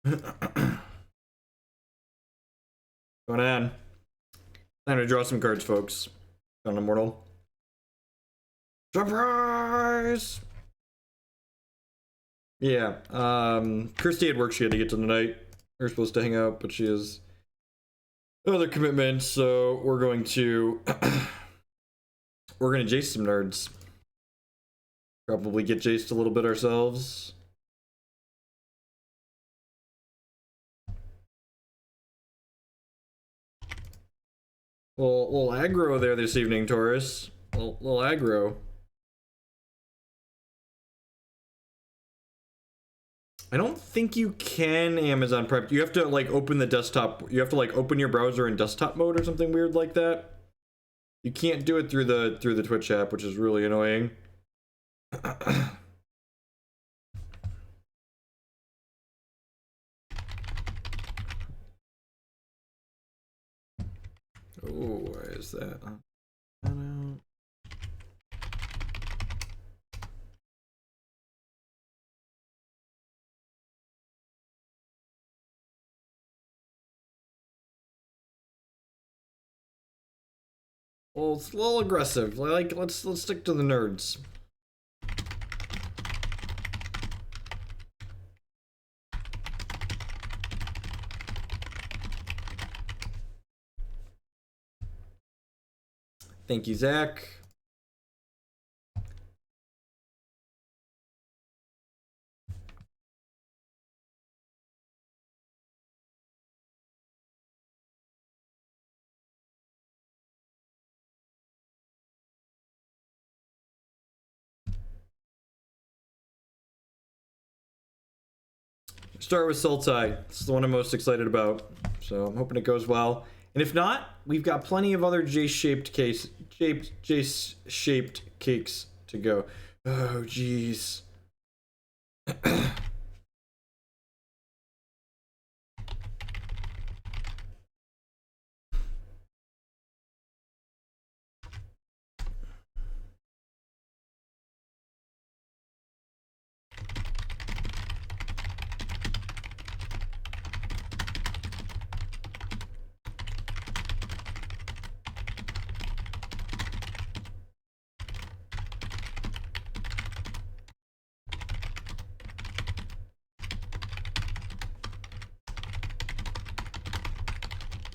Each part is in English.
Going on. Time to draw some cards, folks. On Immortal. Surprise! Yeah, Christy had work she had to get to tonight. We were supposed to hang out, but she has other commitments, so we're going to we're gonna Jace some nerds. Probably get Jaced a little bit ourselves. Little aggro there this evening, Taurus. Little aggro. I don't think you can Amazon Prime. You have to like open the desktop. You have to like open your browser in desktop mode or something weird like that. You can't do it through the Twitch app, which is really annoying. Oh, why is that? I don't know. Well, it's a little aggressive. Like, let's stick to the nerds. Thank you, Zach. Start with Sultai. This is the one I'm most excited about, so I'm hoping it goes well. And if not, we've got plenty of other Jace-shaped cakes to go. Oh, jeez.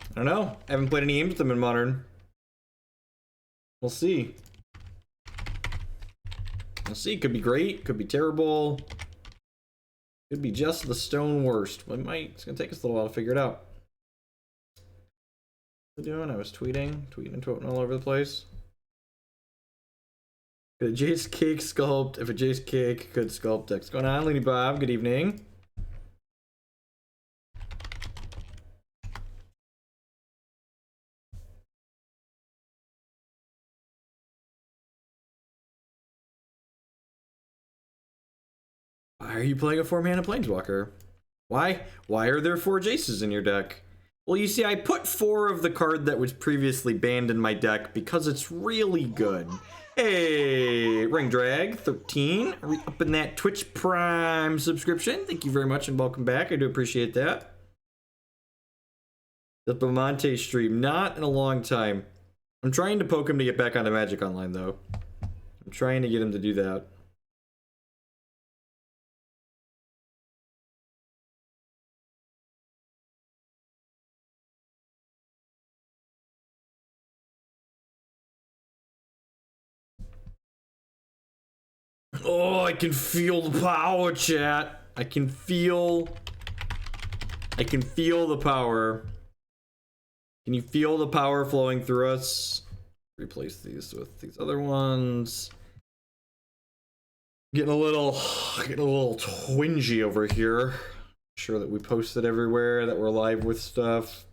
I don't know. I haven't played any games with them in Modern. We'll see. We'll see. Could be great. Could be terrible. Could be just the stone worst. It's gonna take us a little while to figure it out. What was I doing? I was tweeting and tweeting all over the place. Could a Jace cake sculpt? If a Jace cake could sculpt decks. What's going on, Lenny Bob? Good evening. Why are you playing a 4-mana Planeswalker? Why are there 4 Jaces in your deck? Well, you see, I put 4 of the card that was previously banned in my deck because it's really good. Hey, Ring Drag 13, up in that Twitch Prime subscription. Thank you very much and welcome back. I do appreciate that. The Bamonte stream, not in a long time. I'm trying to poke him to get back onto Magic Online, though. I'm trying to get him to do that. Oh, I can feel the power, chat. I can feel the power. Can you feel the power flowing through us? Replace these with these other ones. Getting a little twingy over here. Sure that we posted everywhere, that we're live with stuff.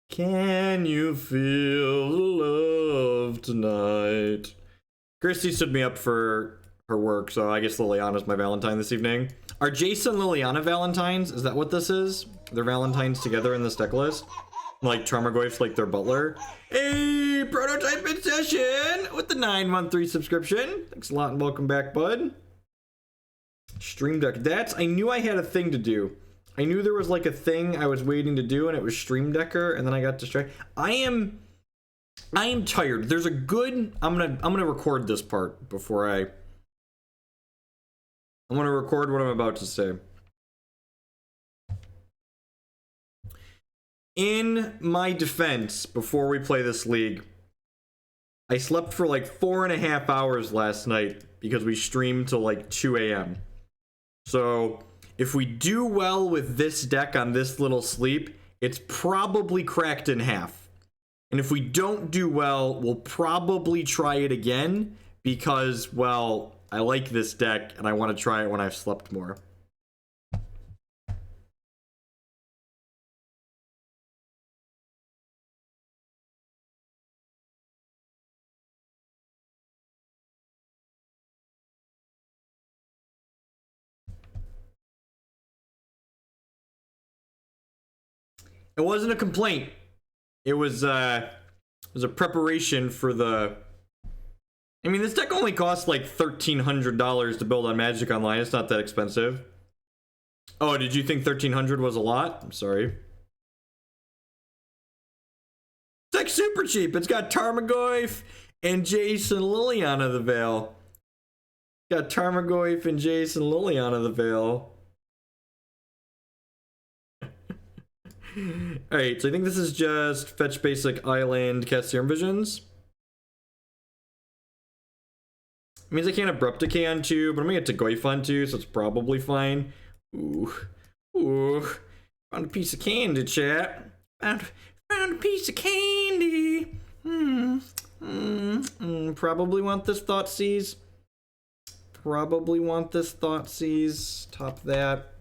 Can you feel the love tonight? Christy stood me up for her work, so I guess Liliana's my Valentine this evening. Are Jace and Liliana Valentines? Is that what this is? They're Valentines together in this deck list? Like Tarmogoyf's like their butler. Hey, prototype in session with the 913 subscription. Thanks a lot and welcome back, bud. Stream deck. I knew I had a thing to do. I knew there was like a thing I was waiting to do, and it was Stream Decker, and then I got distracted. I am tired. There's a good. I'm gonna record this part before I'm gonna record what I'm about to say. In my defense, before we play this league, I slept for like 4.5 hours last night because we streamed till like 2 a.m. So if we do well with this deck on this little sleep, it's probably cracked in half. And if we don't do well, we'll probably try it again because, well, I like this deck and I want to try it when I've slept more. It wasn't a complaint. It was a preparation for the... I mean, this deck only costs like $1,300 to build on Magic Online. It's not that expensive. Oh, did you think $1,300 was a lot? I'm sorry. It's like super cheap. It's got Tarmogoyf and Jace and Liliana the Veil. It's got Tarmogoyf and Jace and Liliana the Veil. Alright, so I think this is just fetch basic island, cast Serum Visions. It means I can't Abrupt Decay on 2, but I'm gonna get Goyf on 2, so it's probably fine. Ooh. Found a piece of candy, chat. Found a piece of candy. Probably want this Thoughtseize. Top that.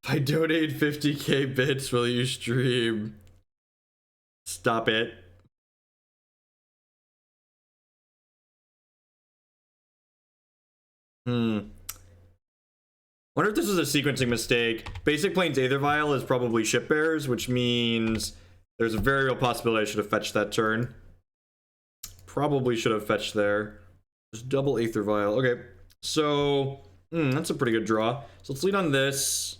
If I donate 50k bits, will you stream? Stop it. Wonder if this is a sequencing mistake. Basic Plains Aether Vial is probably Ship Bearers, which means there's a very real possibility I should have fetched that turn. Probably should have fetched there. Just double Aether Vial. Okay, so that's a pretty good draw. So let's lead on this.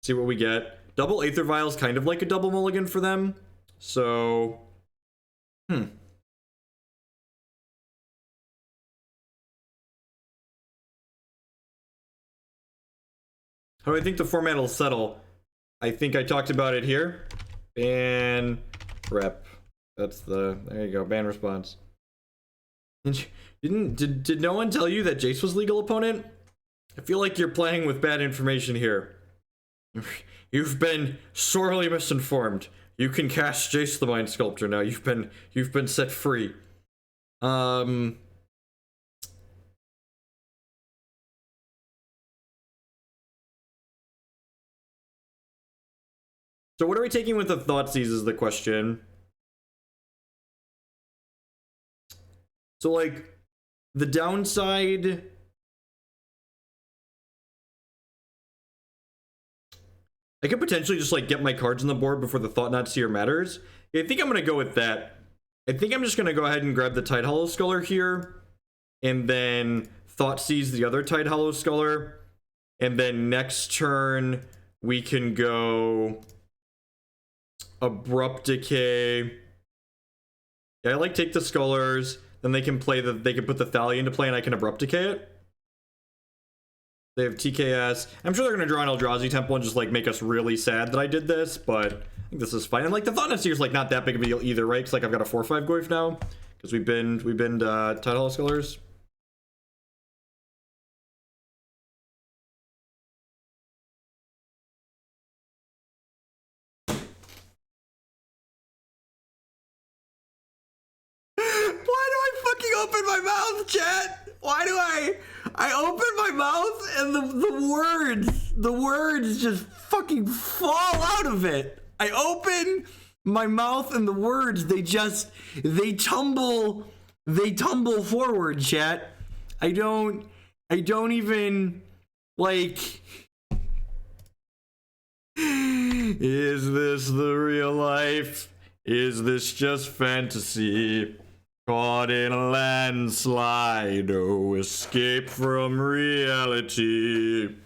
See what we get. Double Aether Vial is kind of like a double mulligan for them. So, How do I think the format will settle? I think I talked about it here. Ban rep. That's the, there you go, ban response. Did no one tell you that Jace was legal opponent? I feel like you're playing with bad information here. You've been sorely misinformed. You can cast Jace the Mind Sculptor now. You've been set free. So what are we taking with the Thoughtseize is the question. So like the downside, I could potentially just like get my cards on the board before the Thought Not Seer matters. I think I'm gonna go with that. I think I'm just gonna go ahead and grab the Tide Hollow Sculler here, and then Thoughtseize the other Tide Hollow Sculler, and then next turn we can go Abrupt Decay. Yeah, I like take the Scullers, then they can play they can put the Thalia into play and I can Abrupt Decay it. They have TKS. I'm sure they're gonna draw an Eldrazi Temple and just like make us really sad that I did this, but I think this is fine. And like the Thought Not Seer is like not that big of a deal either, right? Because like I've got a 4/5 Goyf now because we've been Tide Hollow Scullers. Why do I fucking open my mouth, chat? Why do I open my mouth and the words just fucking fall out of it? I open my mouth and the words, they tumble forward, chat. I don't even, like, is this the real life? Is this just fantasy? Caught in a landslide, no escape from reality.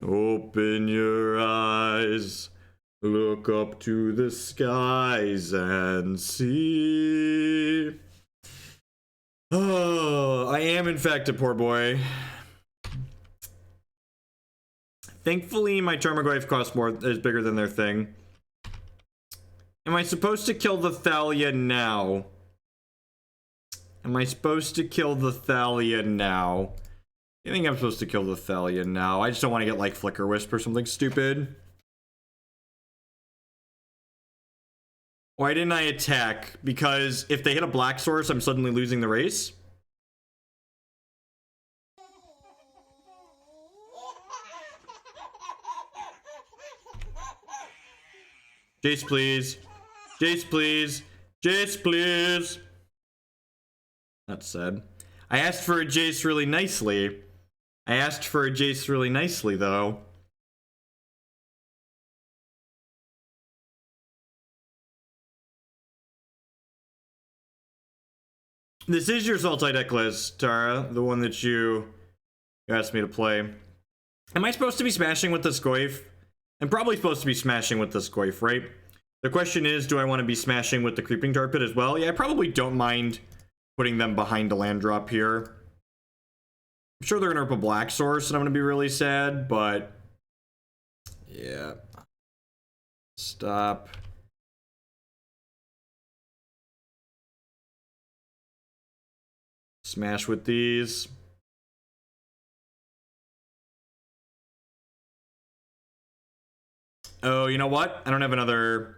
Open your eyes, look up to the skies and see. Oh, I am in fact a poor boy. Thankfully, my Tarmogoyf cost more, is bigger than their thing. Am I supposed to kill the Thalia now? Am I supposed to kill the Thalia now? I think I'm supposed to kill the Thalia now. I just don't want to get like Flicker Wisp or something stupid. Why didn't I attack? Because if they hit a black source, I'm suddenly losing the race. Jace, please. Jace, please. Jace, please. That's sad. I asked for a Jace really nicely. I asked for a Jace really nicely, though. This is your Sultai deck list, Tara. The one that you asked me to play. Am I supposed to be smashing with this Goyf? I'm probably supposed to be smashing with this Goyf, right? The question is, do I want to be smashing with the Creeping Tar Pit as well? Yeah, I probably don't mind putting them behind a land drop here. I'm sure they're going to rip a black source, and I'm going to be really sad, but... yeah. Stop. Smash with these. Oh, you know what? I don't have another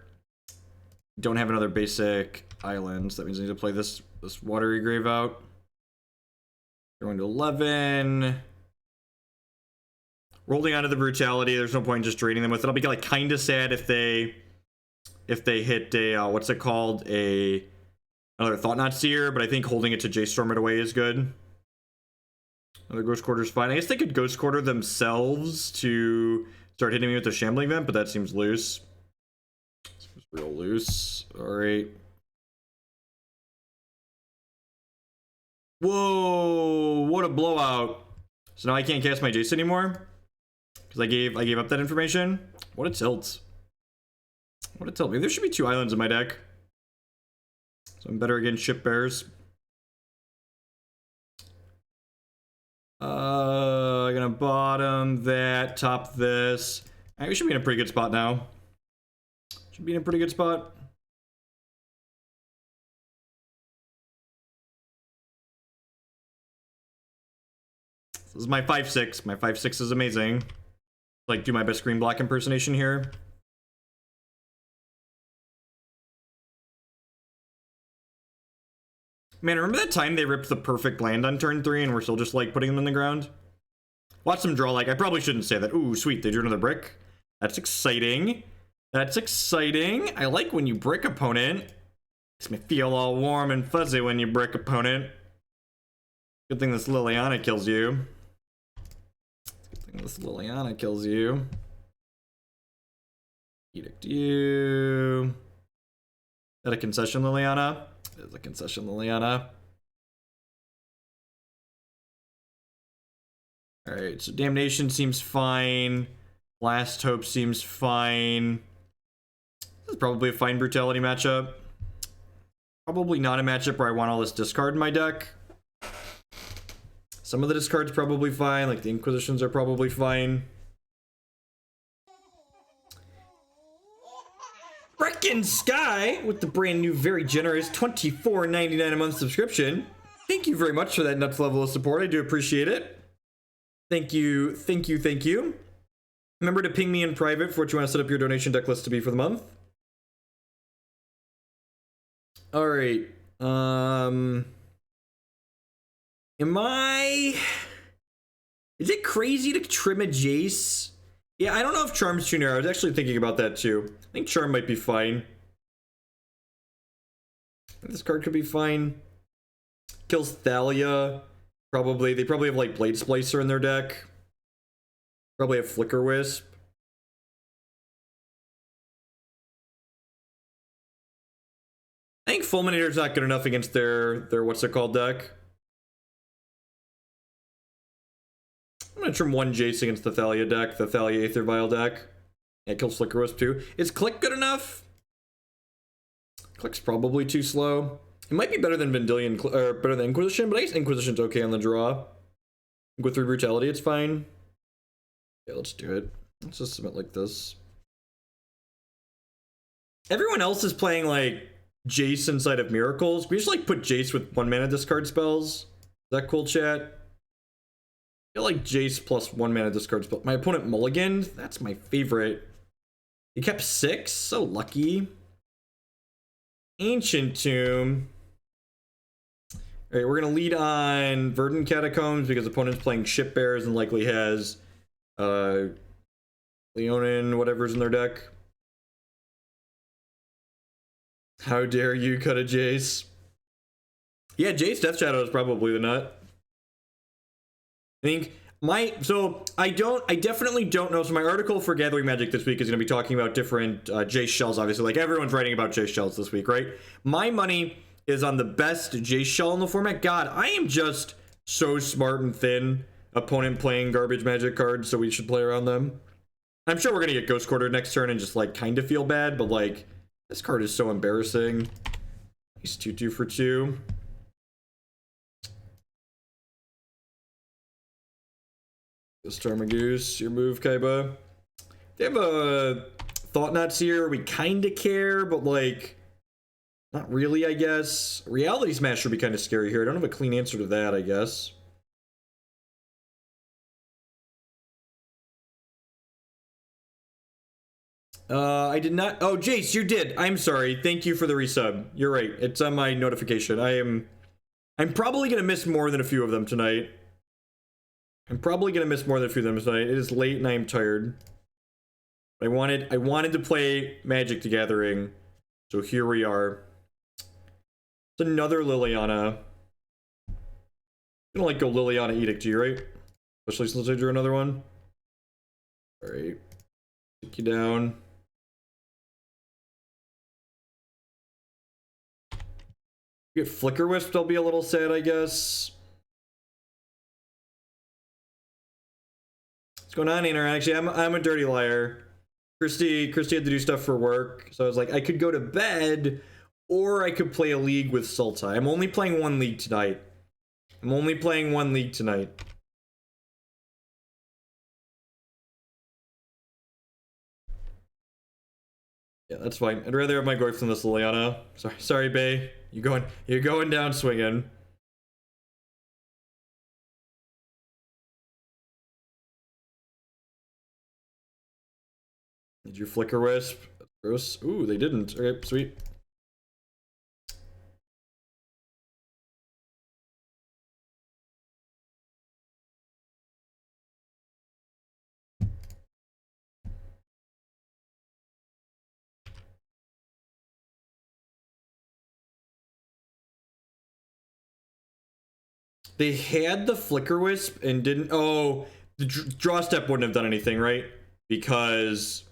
basic island. That means I need to play this Watery Grave out. Going to 11. We're holding on to the Brutality. There's no point in just draining them with it. I'll be like kind of sad if they hit a what's it called, another Thought Knot Seer, but I think holding it to Jace Storm it away is good. Another Ghost Quarter's fine. I guess they could Ghost Quarter themselves to start hitting me with the Shambling Vent, but that seems loose. Seems real loose. Alright. Whoa, what a blowout. So now I can't cast my Jace anymore? Because I gave up that information? What a tilt. What a tilt. Maybe there should be 2 islands in my deck. So I'm better against ship bears. I'm gonna bottom that, top this. Alright, we should be in a pretty good spot now. Should be in a pretty good spot. This is my 5/6. My 5/6 is amazing. Like, do my best green black impersonation here. Man, remember that time they ripped the perfect land on turn 3 and we're still just like putting them in the ground? Watch them draw, like, I probably shouldn't say that. Ooh, sweet, they drew another brick. That's exciting. That's exciting. I like when you brick opponent. Makes me feel all warm and fuzzy when you brick opponent. Good thing this Liliana kills you. Good thing this Liliana kills you. Edict you. Is that a concession, Liliana? It is a concession, Liliana. Alright, so Damnation seems fine. Last Hope seems fine. This is probably a fine Brutality matchup. Probably not a matchup where I want all this discard in my deck. Some of the discards probably fine, like the Inquisitions are probably fine. Frickin' Sky with the brand new, very generous $24.99 a month subscription. Thank you very much for that nuts level of support. I do appreciate it. Thank you, thank you, thank you. Remember to ping me in private for what you want to set up your donation deck list to be for the month. All right. Is it crazy to trim a Jace Yeah, I don't know if Charm's too narrow. I was actually thinking about that too. I think Charm might be fine. This card could be fine. Kills Thalia. Probably. They probably have like Blade Splicer in their deck. Probably have Flicker Wisp. I think Fulminator's not good enough against their what's it called deck. I'm gonna trim one Jace against the Thalia deck, the Thalia Aether Vial deck. Yeah, it kills Flicker Wisp too. Is Clique good enough? Clique's probably too slow. It might be better than Vendilion, or better than Inquisition, but I guess Inquisition's okay on the draw. With Brutality, it's fine. Yeah, let's do it. Let's just submit like this. Everyone else is playing like Jace inside of Miracles. We just like put Jace with 1 mana discard spells. Is that cool, chat? I feel like Jace plus 1 mana discard spell. My opponent mulliganed. That's my favorite. He kept 6. So lucky. Ancient Tomb. Alright, we're gonna lead on Verdant Catacombs because opponent's playing Ship Bears and likely has Leonin, whatever's in their deck. How dare you cut a Jace? Yeah, Jace Death Shadow is probably the nut. I think I definitely don't know. So my article for Gathering Magic this week is going to be talking about different Jace shells, obviously. Like everyone's writing about Jace shells this week, right? My money is on the best Jace shell in the format. God, I am just so smart and thin. Opponent playing garbage Magic cards, so we should play around them. I'm sure we're going to get Ghost Quartered next turn and just like kind of feel bad, but like this card is so embarrassing. He's 2/2 for 2. This Tarmogoyf, your move, Kaiba. They have a Thought Knots here. We kind of care, but like, not really, I guess. Reality Smash would be kind of scary here. I don't have a clean answer to that, I guess. I did not. Oh, Jace, you did. I'm sorry. Thank you for the resub. You're right. It's on my notification. I'm probably gonna miss more than a few of them tonight. It is late and I am tired. I wanted to play Magic the Gathering, so here we are. It's another Liliana. I'm gonna like go Liliana Edict to you, right? Especially since I drew another one. All right, take you down. Get Flicker Wisp, I'll be a little sad, I guess. What's going on, Aner? Actually, I'm a dirty liar. Christy had to do stuff for work, so I was like, I could go to bed, or I could play a league with Sultai. I'm only playing one league tonight. Yeah, that's fine. I'd rather have my Goyf than this Liliana. Sorry, Bay. You're going down swinging. Did you Flicker Wisp? That's gross. Ooh, they didn't. Okay, sweet. They had the Flicker Wisp and didn't. Oh, the draw step wouldn't have done anything, right? Because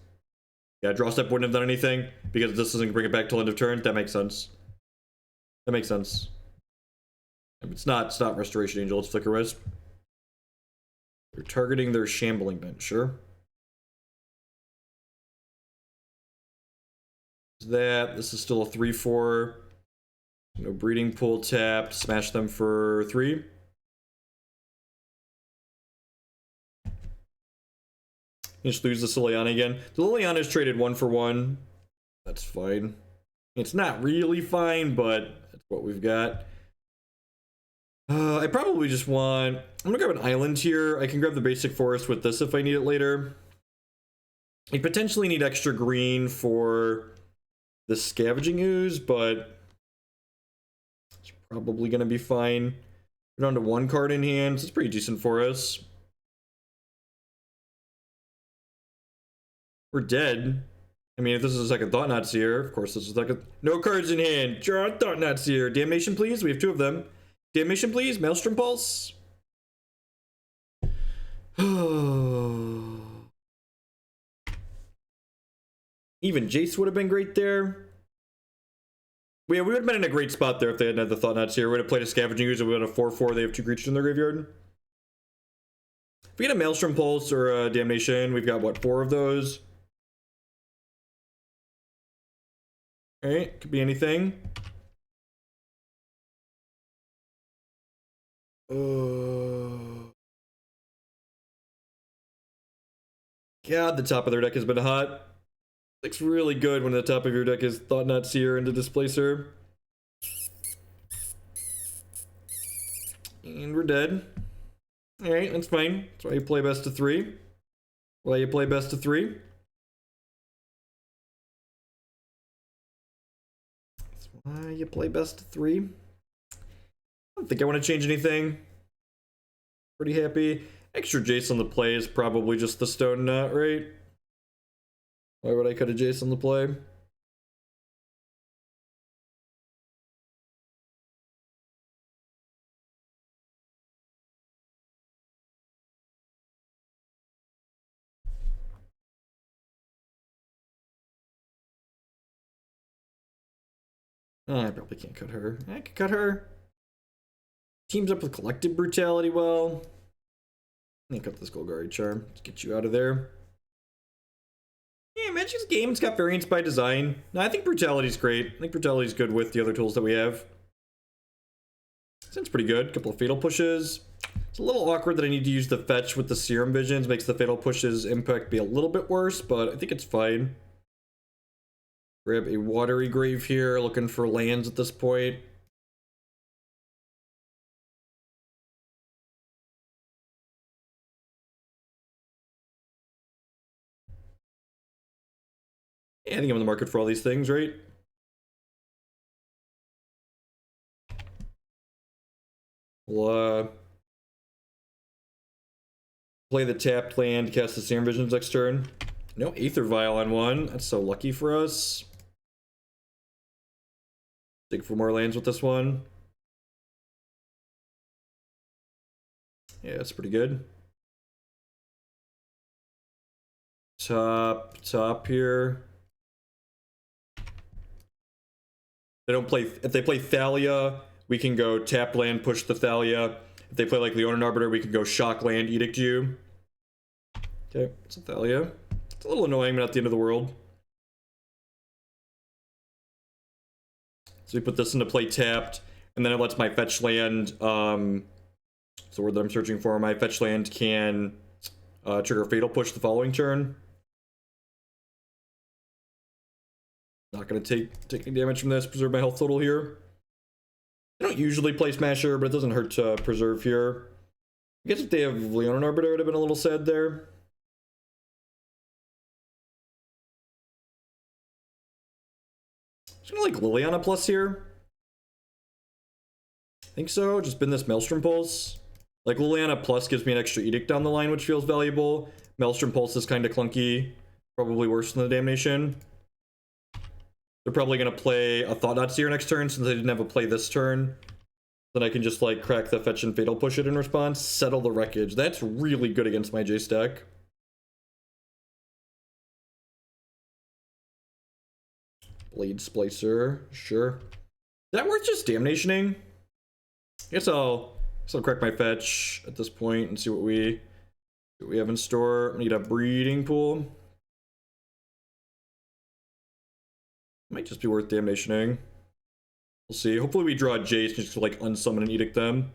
yeah, draw step wouldn't have done anything because this doesn't bring it back till end of turn. That makes sense. It's not Restoration Angel. It's Flicker Wisp. They're targeting their Shambling Bench. Sure. This is still a 3/4. No Breeding Pool tapped. Smash them for 3. Just lose the Liliana again. The Liliana is traded 1 for 1. That's fine. It's not really fine, but that's what we've got. I probably just want... I'm gonna grab an island here. I can grab the basic forest with this if I need it later. I potentially need extra green for the Scavenging Ooze, but it's probably gonna be fine. We're down to 1 card in hand, so it's pretty decent for us. We're dead. I mean, if this is a second Thoughtseize, of course this is like a... No cards in hand. Draw Thoughtseize. Damnation, please. We have 2 of them. Damnation, please. Maelstrom Pulse. Even Jace would have been great there. Yeah, we would have been in a great spot there if they hadn't had the Thoughtseize. We would have played a Scavenging Ooze and we would have 4/4. They have 2 creatures in their graveyard. If we get a Maelstrom Pulse or a Damnation, we've got, what, 4 of those? Alright, could be anything. God, the top of their deck has been hot. Looks really good when the top of your deck is Thoughtseize into Displacer. And we're dead. Alright, that's fine. That's why you play best of 3. Why you play best of 3. That's why you play best of 3. I don't think I want to change anything. Pretty happy. Extra Jace on the play is probably just the Stone Nut, right? Why would I cut a Jace on the play? I probably can't cut her. I could cut her. Teams up with Collective Brutality well. Let me cut this Golgari Charm to get you out of there. Yeah, Magic's game's got variance by design. No, I think Brutality's great. I think Brutality's good with the other tools that we have. Sounds pretty good. Couple of Fatal Pushes. It's a little awkward that I need to use the fetch with the Serum Visions. Makes the Fatal Pushes impact be a little bit worse, but I think it's fine. Grab a Watery Grave here, looking for lands at this point. Yeah, I think I'm in the market for all these things, right? We'll play the tapped land, cast the Serum Visions next turn. No Aether Vial on 1. That's so lucky for us. Dig for more lands with this one. Yeah, that's pretty good. Top here. They don't play. If they play Thalia, we can go tap land, push the Thalia. If they play like Leonin Arbiter, we can go shock land, edict you. Okay, it's a Thalia. It's a little annoying, but not the end of the world. So we put this into play tapped, and then it lets my fetch land. It's the word that I'm searching for. My fetch land can trigger Fatal Push the following turn. Not gonna take any damage from this. Preserve my health total here. I don't usually play Smasher, but it doesn't hurt to preserve here. I guess if they have Leonin Arbiter, it would have been a little sad there. Just gonna like Liliana plus here. I think so. Just been this Maelstrom Pulse. Like Liliana plus gives me an extra edict down the line, which feels valuable. Maelstrom Pulse is kind of clunky. Probably worse than the Damnation. They're probably going to play a Thoughtseize next turn since they didn't have a play this turn. Then I can just like crack the fetch and Fatal Push it in response. Settle the Wreckage. That's really good against my Jace deck. Blade Splicer. Sure. Is that worth just Damnationing? I guess I'll crack my fetch at this point and see what we have in store. I need a Breeding Pool. Might just be worth Damnationing. We'll see. Hopefully we draw a Jace just to like unsummon and edict them.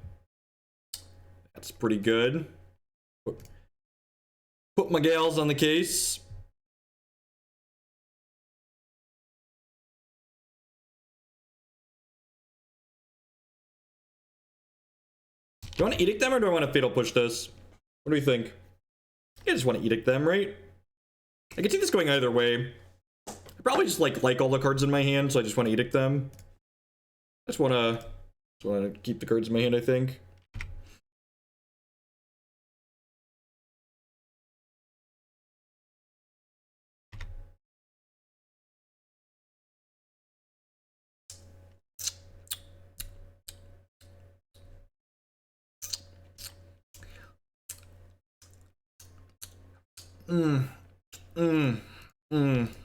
That's pretty good. Put my gals on the case. Do I want to edict them or do I want to Fatal Push this? What do we think? I just want to edict them, right? I can see this going either way. I probably just like all the cards in my hand, so I just want to edict them. I just want to keep the cards in my hand, I think.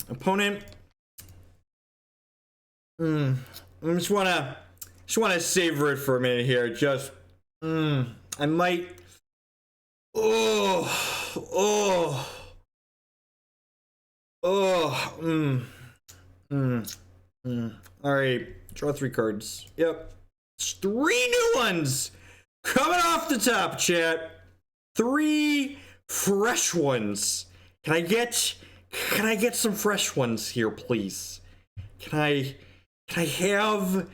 Opponent. I just wanna savor it for a minute here. Just, I might. Oh. All right, draw 3 cards. Yep, 3 new ones coming off the top, chat. 3 fresh ones. Can I get some fresh ones here, please? Can I have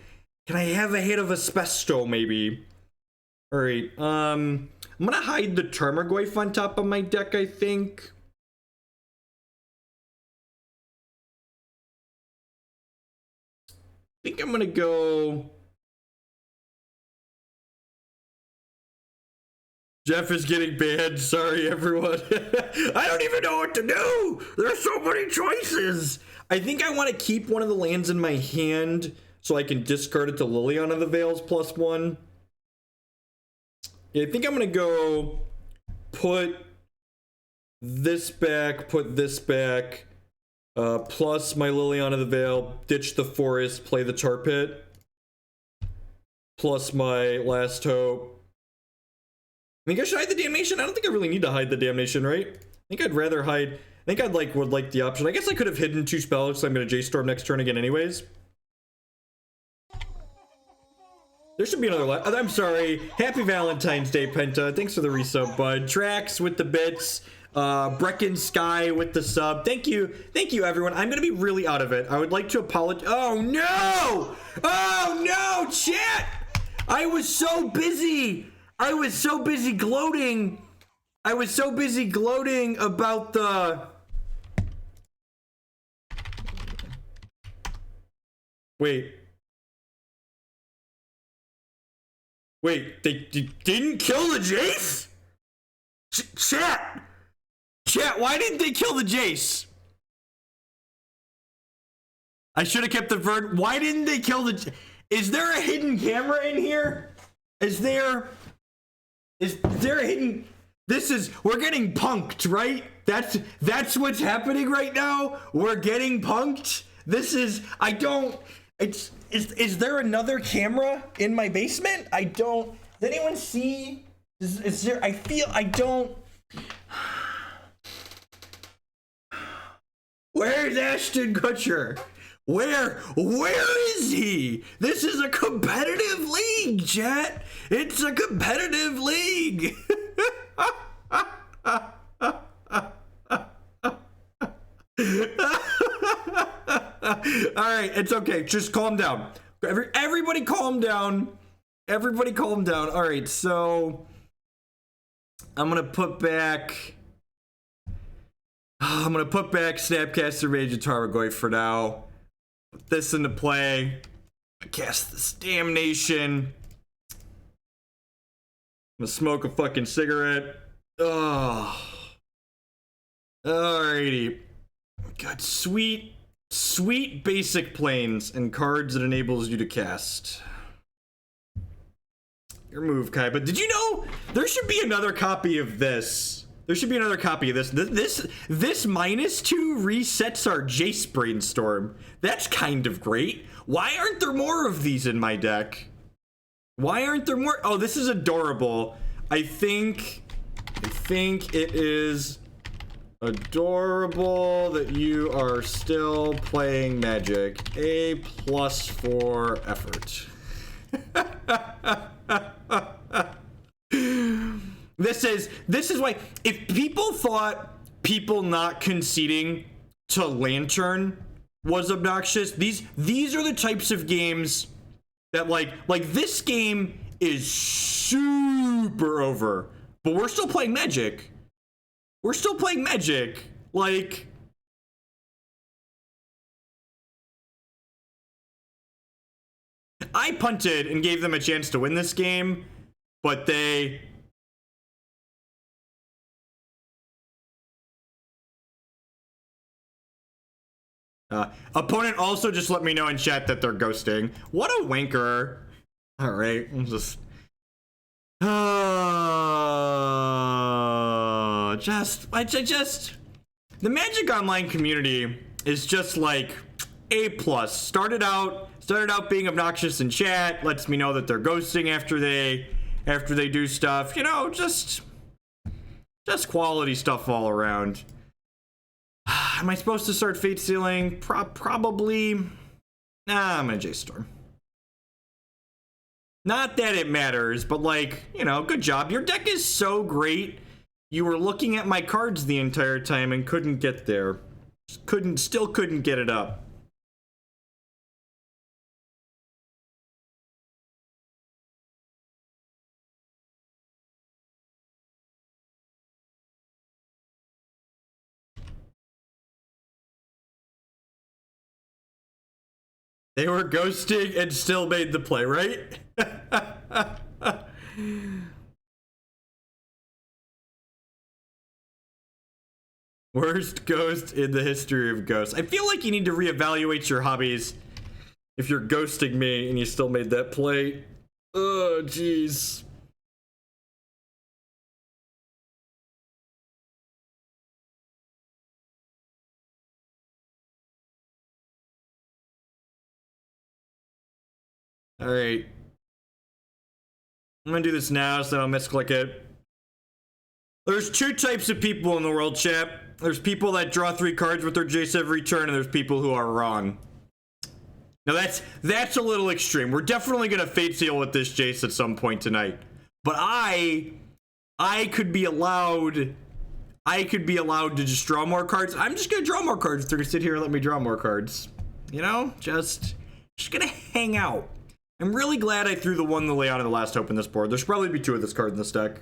a hit of Asbesto, maybe? All right, I'm gonna hide the Tarmogoyf on top of my deck, I think. I think I'm gonna go. Jeff is getting banned. Sorry, everyone. I don't even know what to do. There's so many choices. I think I want to keep one of the lands in my hand so I can discard it to Liliana the Veils +1. Yeah, I think I'm gonna go put this back, plus my Liliana the Veil, ditch the forest, play the tar pit, plus my last hope. I think I should hide the Damnation. I don't think I really need to hide the Damnation, right? I think I'd rather hide. I think would like the option. I guess I could have hidden 2 spells, so I'm gonna Jace Storm next turn again anyways. There should be another I'm sorry. Happy Valentine's Day, Penta. Thanks for the resub, bud. Trax with the bits. Brecken Sky with the sub. Thank you, everyone. I'm gonna be really out of it. I would like to apologize. Oh no! Oh no, chat! I was so busy gloating. About the. Wait, they didn't kill the Jace? Chat, why didn't they kill the Jace? I should have kept the Verd. Why didn't they kill the? Is there a hidden camera in here? Is there a hidden? We're getting punked, right? That's what's happening right now. We're getting punked. Is there another camera in my basement? Does anyone see? Is there? I don't. Where's Ashton Kutcher? Where is he? This is a competitive league, chat. It's a competitive league. All right, it's okay. Just calm down. Everybody calm down. All right, so I'm gonna put back Snapcaster Mage and Tarmogoyf for now. Put this into play. I cast this Damnation. I'm gonna smoke a fucking cigarette. Oh. Alrighty. Got sweet basic planes and cards that enables you to cast. Your move, Kai. But did you know there should be another copy of this? This -2 resets our Jace Brainstorm. That's kind of great. Why aren't there more of these in my deck? Why aren't there more? Oh, this is adorable. I think it is adorable that you are still playing Magic. A +4 effort. This is why, if people thought people not conceding to Lantern was obnoxious, these are the types of games that like this game is super over, but we're still playing Magic. Like, I punted and gave them a chance to win this game, but they... opponent also just let me know in chat that they're ghosting. What a wanker. All right, I'm just... I just the Magic Online community is just like A+. Started out being obnoxious in chat, lets me know that they're ghosting after they do stuff. You know, just quality stuff all around. Am I supposed to start Fate Sealing? Probably. Nah, I'm gonna Jace Storm. Not that it matters, but like, you know, good job. Your deck is so great. You were looking at my cards the entire time and couldn't get there. Still couldn't get it up. They were ghosting and still made the play, right? Worst ghost in the history of ghosts. I feel like you need to reevaluate your hobbies if you're ghosting me and you still made that play. Oh, jeez. All right. I'm gonna do this now so I don't misclick it. There's two types of people in the world, chat. There's people that draw 3 cards with their Jace every turn, and there's people who are wrong. Now that's a little extreme. We're definitely gonna Fate Seal with this Jace at some point tonight. But I could be allowed to just draw more cards. I'm just gonna draw more cards. They're gonna sit here and let me draw more cards. You know, just gonna hang out. I'm really glad I threw the Liliana the last hope in this board. There should probably be 2 of this card in this deck.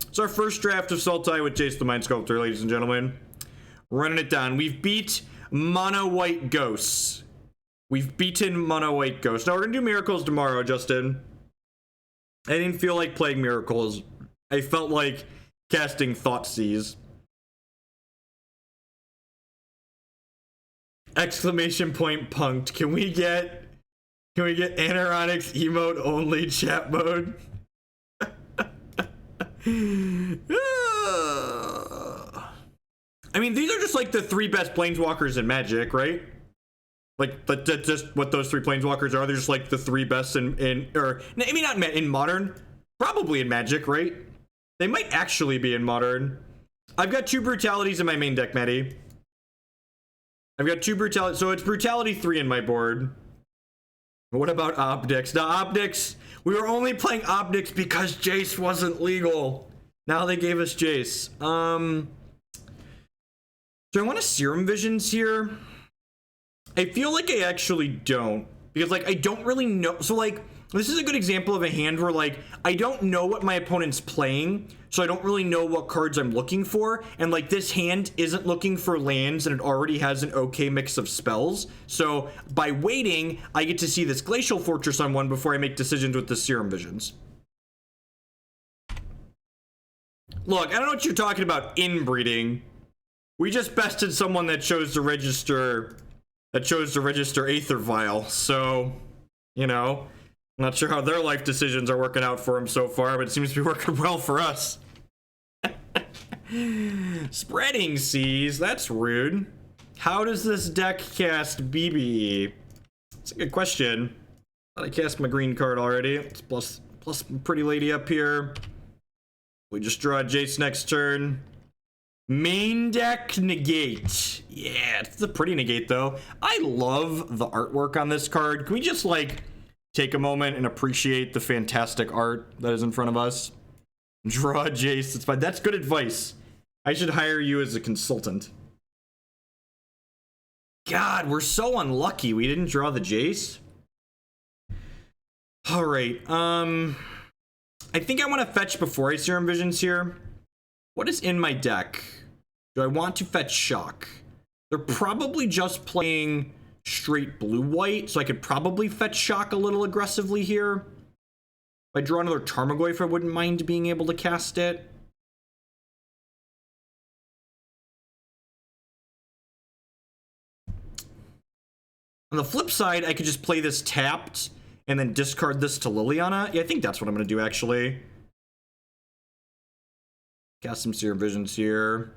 It's our first draft of Sultai with Jace the Mind Sculptor, ladies and gentlemen. Running it down. We've beat mono white ghosts. We've beaten mono white ghosts. Now we're gonna do miracles tomorrow, Justin. I didn't feel like playing miracles. I felt like casting Thoughtseize. Exclamation point punked. Can we get Anoronics emote only chat mode? I mean, these are just like the 3 best planeswalkers in Magic, right? Like, but that's just what those 3 planeswalkers are. They're just like the 3 best or maybe not in Modern, probably in Magic, right? They might actually be in Modern. I've got 2 Brutalities in my main deck, Maddie. I've got 2 Brutality, so it's Brutality 3 in my board. What about Optics? Now, Optics, we were only playing Optics because Jace wasn't legal. Now they gave us Jace. Do I want to Serum Visions here? I feel like I actually don't. Because, like, I don't really know. So, like, this is a good example of a hand where, like, I don't know what my opponent's playing, so I don't really know what cards I'm looking for. And, like, this hand isn't looking for lands, and it already has an okay mix of spells. So, by waiting, I get to see this Glacial Fortress on one before I make decisions with the Serum Visions. Look, I don't know what you're talking about inbreeding. We just bested someone that chose to register Aether Vial, so, you know, I'm not sure how their life decisions are working out for them so far, but it seems to be working well for us. Spreading Seas, that's rude. How does this deck cast BBE? That's a good question. I cast my green card already. It's plus Pretty Lady up here. We just draw a Jace next turn. Main deck negate. Yeah, it's a pretty negate though. I love the artwork on this card. Can we just like take a moment and appreciate the fantastic art that is in front of us? Draw Jace, it's fine. That's good advice. I should hire you as a consultant. God, we're so unlucky we didn't draw the Jace. All right, I think I want to fetch before I Serum Visions here. What is in my deck? Do I want to fetch Shock? They're probably just playing straight blue-white, so I could probably fetch Shock a little aggressively here. If I draw another Tarmogoyf, I wouldn't mind being able to cast it. On the flip side, I could just play this tapped and then discard this to Liliana. Yeah, I think that's what I'm going to do, actually. Cast some Serum Visions here.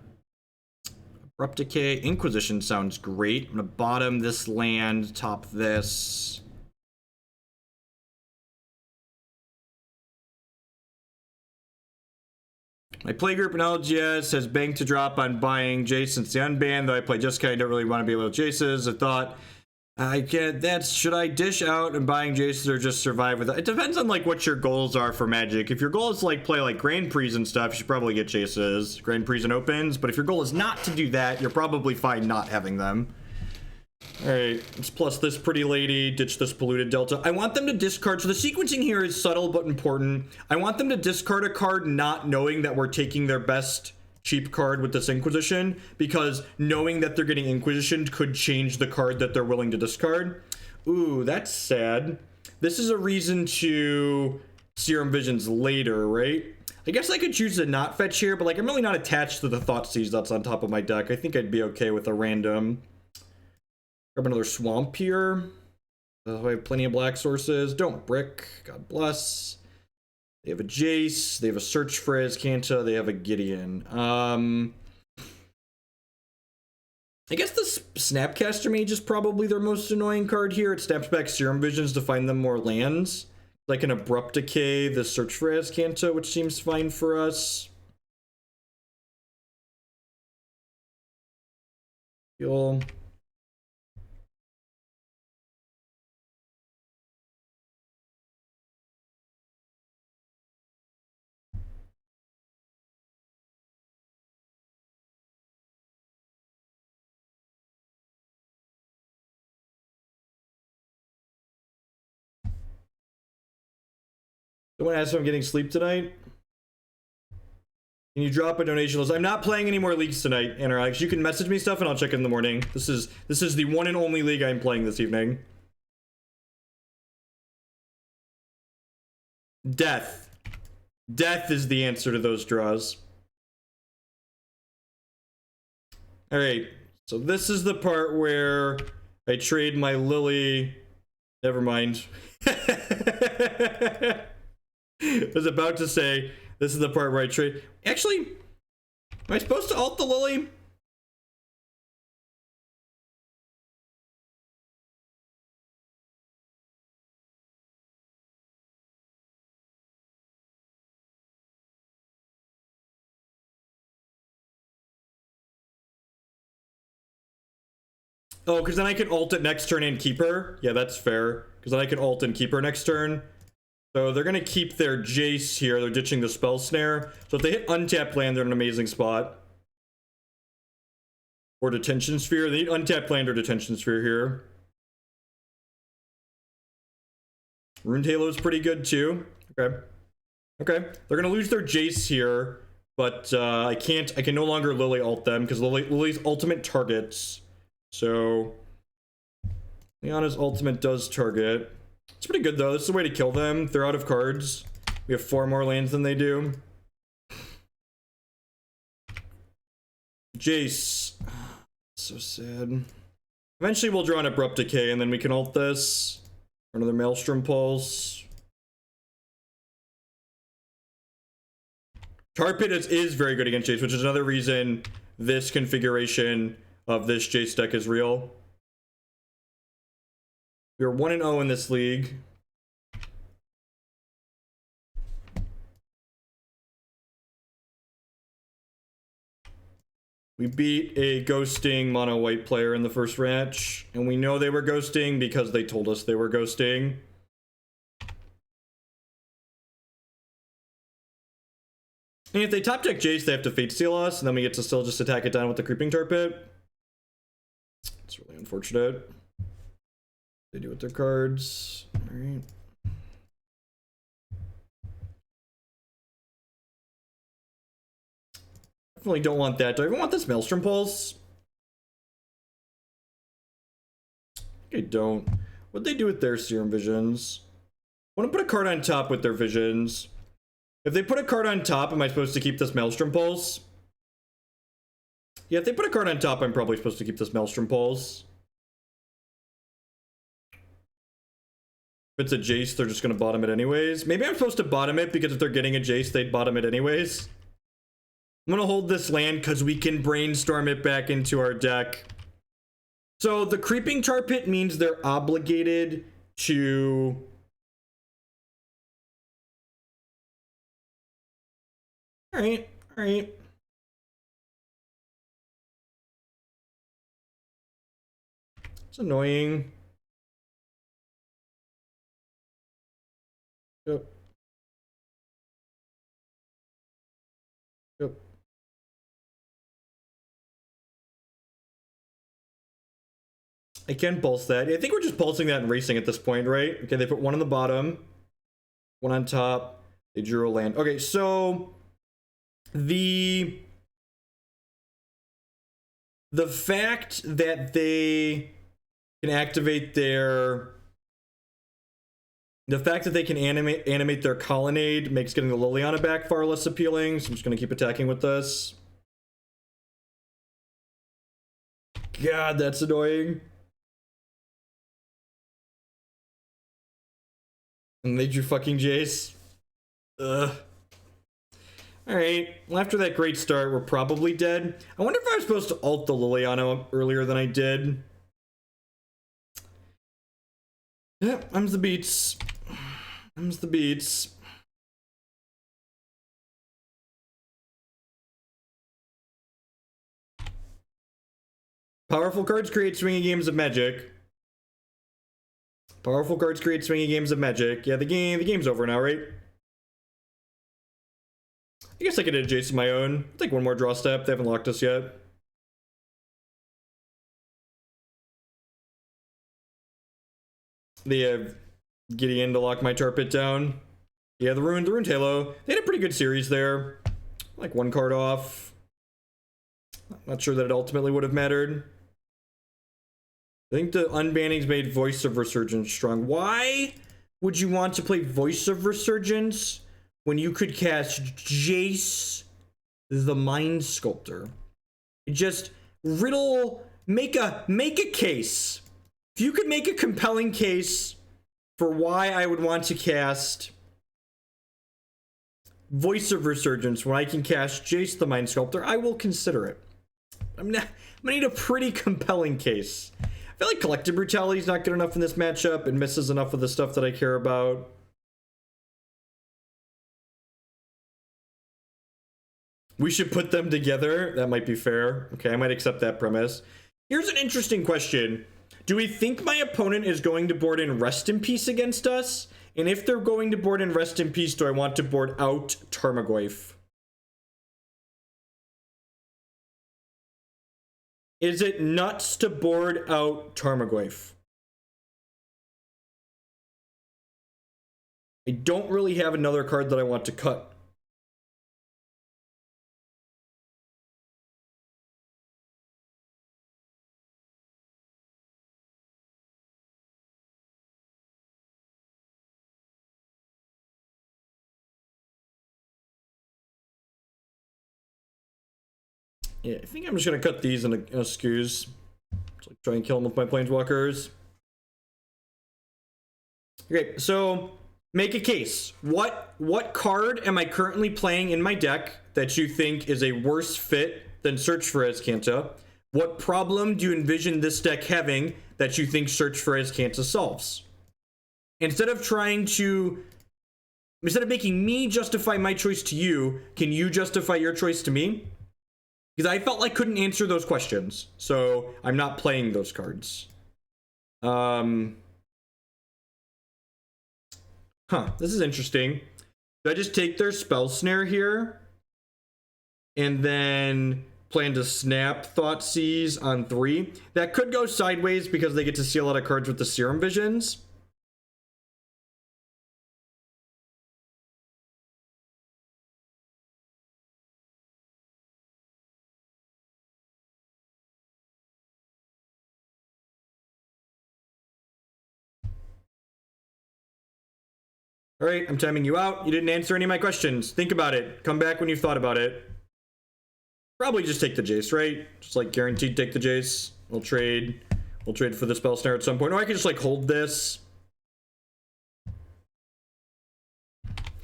Abrupt Decay. Inquisition sounds great. I'm gonna bottom this land, top this. My playgroup in LGS has banked to drop on buying Jace since the unban, though I play just kind of don't really want to be able to Jaces. I thought I get that. Should I dish out and buying Jaces or just survive with it? It depends on like what your goals are for Magic. If your goal is to like play like Grand Prix and stuff, you should probably get Jaces, Grand Prix and Opens. But if your goal is not to do that, you're probably fine not having them. All right, let's plus this pretty lady, ditch this Polluted Delta. I want them to discard, so the sequencing here is subtle but important. I want them to discard a card not knowing that we're taking their best cheap card with this Inquisition, because knowing that they're getting Inquisition could change the card that they're willing to discard. Ooh, that's sad. This is a reason to Serum Visions later, right? I guess I could choose to not fetch here, but like I'm really not attached to the Thoughtseize that's on top of my deck. I think I'd be okay with a random. Grab another Swamp here. I have plenty of black sources. Don't brick. God bless. They have a Jace. They have a Search for Azcanta. They have a Gideon. I guess the Snapcaster Mage is probably their most annoying card here. It snaps back Serum Visions to find them more lands. Like an Abrupt Decay, the Search for Azcanta, which seems fine for us. Cool. Someone asked if I'm getting sleep tonight. Can you drop a donation list? I'm not playing any more leagues tonight, Anarax. You can message me stuff and I'll check in the morning. This is the one and only league I'm playing this evening. Death. Death is the answer to those draws. Alright, so this is the part where I trade my Lily. Never mind. I was about to say, this is the part where I trade. Actually, am I supposed to alt the Lily? Oh, because then I can ult it next turn and keep her? Yeah, that's fair. Because then I can ult and keep her next turn. So they're going to keep their Jace here. They're ditching the Spell Snare. So if they hit untapped land, they're in an amazing spot. Or Detention Sphere. They need untapped land or Detention Sphere here. Runed Halo is pretty good too. Okay. Okay. They're going to lose their Jace here. But I can no longer Lily ult them because Lily's ultimate targets. So Liliana's ultimate does target. It's pretty good though. This is a way to kill them. They're out of cards. We have 4 more lands than they do. Jace. So sad. Eventually we'll draw an Abrupt Decay and then we can ult this. Another Maelstrom Pulse. Tar Pit is very good against Jace, which is another reason this configuration of this Jace deck is real. We are 1-0 in this league. We beat a ghosting mono white player in the first match, and we know they were ghosting because they told us they were ghosting. And if they top deck Jace, they have to Fate Seal us, and then we get to still just attack it down with the Creeping Tar Pit. It's really unfortunate. They do with their cards. All right. Definitely don't want that. Do I even want this Maelstrom Pulse? I don't. What'd they do with their Serum Visions? I want to put a card on top with their Visions. If they put a card on top, am I supposed to keep this Maelstrom Pulse? Yeah, if they put a card on top, I'm probably supposed to keep this Maelstrom Pulse. If it's a Jace, they're just going to bottom it anyways. Maybe I'm supposed to bottom it because if they're getting a Jace, they'd bottom it anyways. I'm gonna hold this land because we can brainstorm it back into our deck. So the Creeping Tar Pit means they're obligated to... Alright, alright. It's annoying. Yep. Yep. I can pulse that. I think we're just pulsing that and racing at this point, right? Okay, they put one on the bottom, one on top. They drew a land. Okay, so the fact that they can activate their... The fact that they can animate their Colonnade makes getting the Liliana back far less appealing, so I'm just going to keep attacking with this. God, that's annoying. And they drew fucking Jace. Ugh. Alright, well after that great start, we're probably dead. I wonder if I was supposed to ult the Liliana earlier than I did. Yep, them's the beats. Them's the beats. Powerful cards create swinging games of Magic. Powerful cards create swinging games of Magic. Yeah, the game's over now, right? I guess I could hit Jace my own. I'll take one more draw step. They haven't locked us yet. They have Gideon to lock my Tar Pit down. Yeah, the Ruined Halo. They had a pretty good series there. Like one card off. Not sure that it ultimately would have mattered. I think the unbannings made Voice of Resurgence strong. Why would you want to play Voice of Resurgence when you could cast Jace the Mind Sculptor? Just make a case. If you could make a compelling case for why I would want to cast Voice of Resurgence when I can cast Jace the Mind Sculptor, I will consider it. I'm gonna need a pretty compelling case. I feel like Collective Brutality is not good enough in this matchup. It misses enough of the stuff that I care about. We should put them together. That might be fair. Okay, I might accept that premise. Here's an interesting question. Do we think my opponent is going to board in Rest in Peace against us? And if they're going to board in Rest in Peace, do I want to board out Tarmogoyf? Is it nuts to board out Tarmogoyf? I don't really have another card that I want to cut. Yeah, I think I'm just gonna cut these in a skews. Just like try and kill them with my planeswalkers. Okay, so make a case. What card am I currently playing in my deck that you think is a worse fit than Search for Azcanta? What problem do you envision this deck having that you think Search for Azcanta solves? Instead of making me justify my choice to you, can you justify your choice to me? Because I felt like I couldn't answer those questions, so I'm not playing those cards. This is interesting. Do I just take their Spell Snare here? And then plan to snap Thoughtseize on 3? That could go sideways because they get to see a lot of cards with the Serum Visions. All right, I'm timing you out. You didn't answer any of my questions. Think about it. Come back when you've thought about it. Probably just take the Jace, right? Just like guaranteed take the Jace. We'll trade for the Spell Snare at some point. Or I can just like hold this.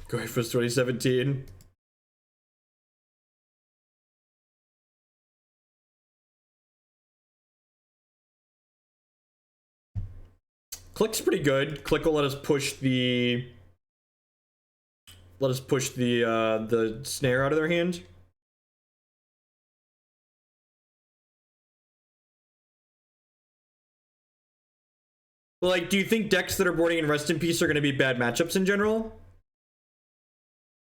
Go ahead for 2017. Clique's pretty good. Clique will let us push the the snare out of their hand. But like, do you think decks that are boarding in Rest in Peace are going to be bad matchups in general?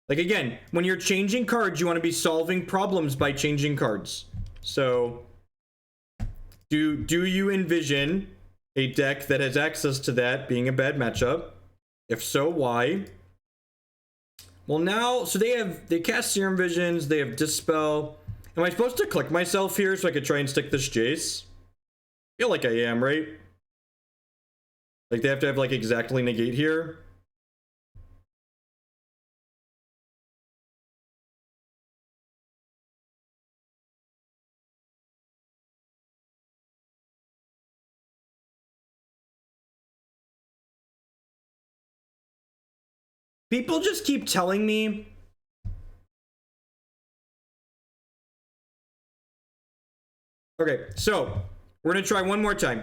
Like, again, when you're changing cards, you want to be solving problems by changing cards. So, do you envision a deck that has access to that being a bad matchup? If so, why? Well, now, so they cast Serum Visions, they have Dispel. Am I supposed to click myself here so I could try and stick this Jace? I feel like I am, right? Like, they have to have, like, exactly negate here. People just keep telling me okay, so we're gonna try one more time.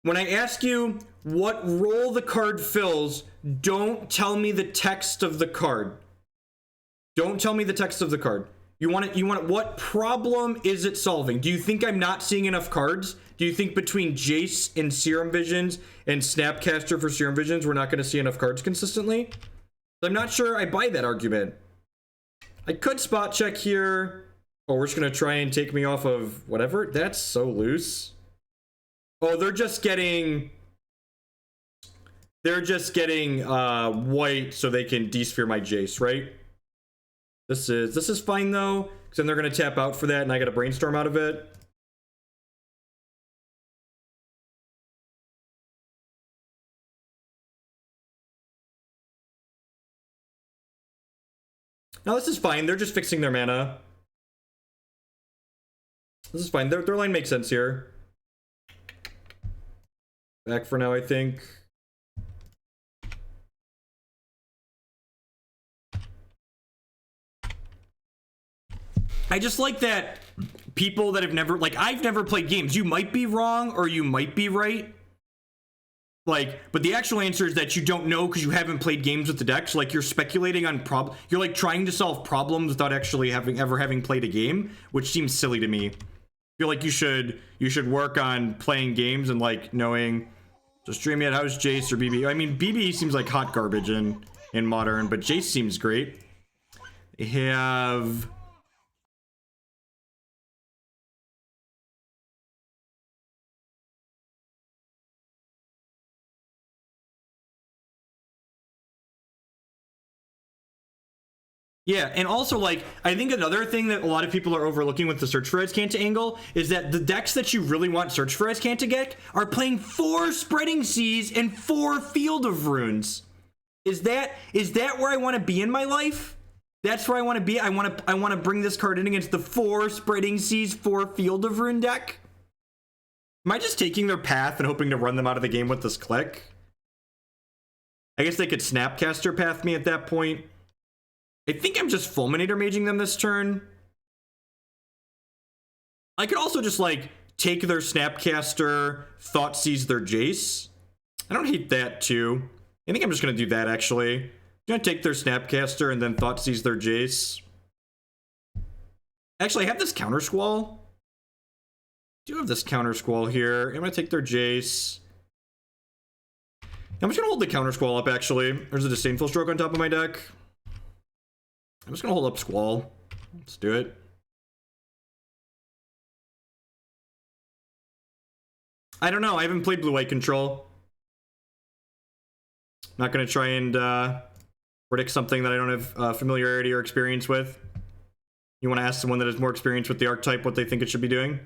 When I ask you what role the card fills, don't tell me the text of the card. Don't tell me the text of the card. You want it, what problem is it solving? Do you think I'm not seeing enough cards? Do you think between Jace and Serum Visions and Snapcaster for Serum Visions, we're not going to see enough cards consistently? I'm not sure I buy that argument. I could spot check here. Oh, we're just going to try and take me off of whatever. That's so loose. Oh, they're just getting white so they can desphere my Jace, right? This is fine though, because then they're gonna tap out for that, and I get a brainstorm out of it. Now this is fine. They're just fixing their mana. This is fine. Their line makes sense here. Back for now, I think. I just like that people that have never, like, I've never played games. You might be wrong or you might be right. Like, but the actual answer is that you don't know because you haven't played games with the deck. So, like, you're speculating on you're like trying to solve problems without actually having played a game, which seems silly to me. I feel like you should work on playing games and like knowing. So stream yet, how's Jace or BB? I mean, BB seems like hot garbage in Modern, but Jace seems great. They have yeah, and also, like, I think another thing that a lot of people are overlooking with the Search for Azcanta angle is that the decks that you really want Search for Azcanta to get are playing 4 Spreading Seas and 4 Field of Runes. Is that where I want to be in my life? That's where I want to be. I want to bring this card in against the 4 Spreading Seas, 4 Field of Rune deck. Am I just taking their path and hoping to run them out of the game with this click? I guess they could Snapcaster path me at that point. I think I'm just Fulminator Maging them this turn. I could also just, like, take their Snapcaster, Thoughtseize their Jace. I don't hate that, too. I think I'm just going to do that, actually. I'm going to take their Snapcaster and then Thoughtseize their Jace. Actually, I have this Countersquall. I do have this Countersquall here. I'm going to take their Jace. I'm just going to hold the Countersquall up, actually. There's a Disdainful Stroke on top of my deck. I'm just gonna hold up Squall. Let's do it. I don't know. I haven't played Blue-White Control. Not gonna try and predict something that I don't have familiarity or experience with. You want to ask someone that has more experience with the archetype what they think it should be doing?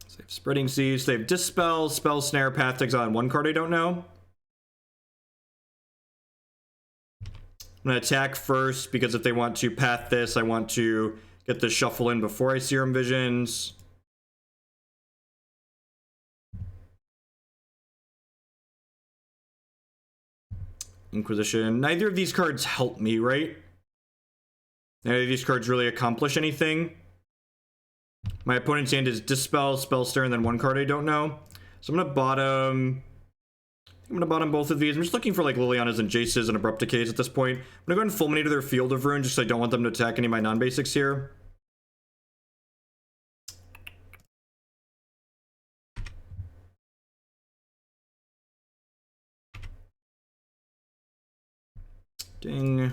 So they have Spreading Seas. They have Dispel, Spell, Snare, Path to Exile, and one card I don't know. I'm going to attack first, because if they want to path this, I want to get the shuffle in before I Serum Visions. Inquisition. Neither of these cards help me, right? Neither of these cards really accomplish anything. My opponent's hand is Dispel, Spellstir, and then one card I don't know. So I'm gonna bottom... I'm gonna bottom both of these. I'm just looking for like Lilianas and Jaces and Abrupt Decays at this point. I'm gonna go ahead and Fulminator their Field of Ruin just so I don't want them to attack any of my non-basics here. Ding.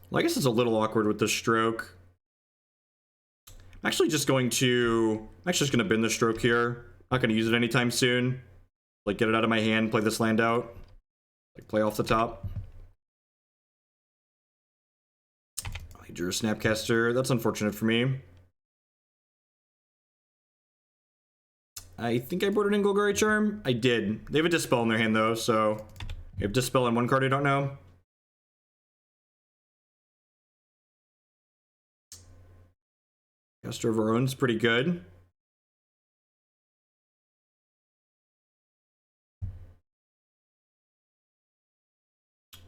Well, I guess it's a little awkward with the stroke. I'm actually just going to bin the stroke here. Not gonna use it anytime soon. Like, get it out of my hand, play this land out. Like, play off the top. I drew a Snapcaster. That's unfortunate for me. I think I boarded an Golgari Charm. I did. They have a Dispel in their hand, though, so... They have Dispel and one card I don't know. Caster of our own's pretty good.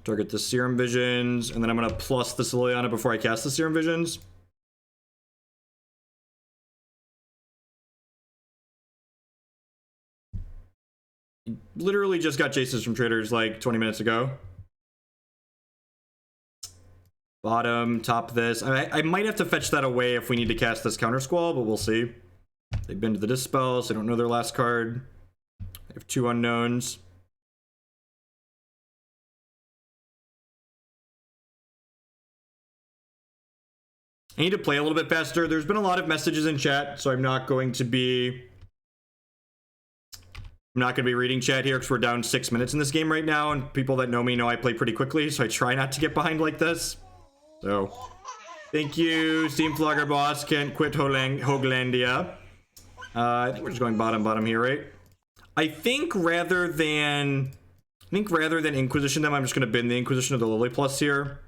Target the Serum Visions, and then I'm gonna plus this Liliana before I cast the Serum Visions. Literally just got Jaces from traders like 20 minutes ago. Bottom, top this. I might have to fetch that away if we need to cast this Countersquall, but we'll see. They've been to the Dispel, so I don't know their last card. I have two unknowns. I need to play a little bit faster. There's been a lot of messages in chat, so I'm not going to be reading chat here because we're down 6 minutes in this game right now, and people that know me know I play pretty quickly, so I try not to get behind like this. So, thank you, Steam Flogger Boss. Can't quit Hoaglandia. I think we're just going bottom here, right? I think rather than Inquisition them, I'm just gonna bin the Inquisition of the Lily Plus here.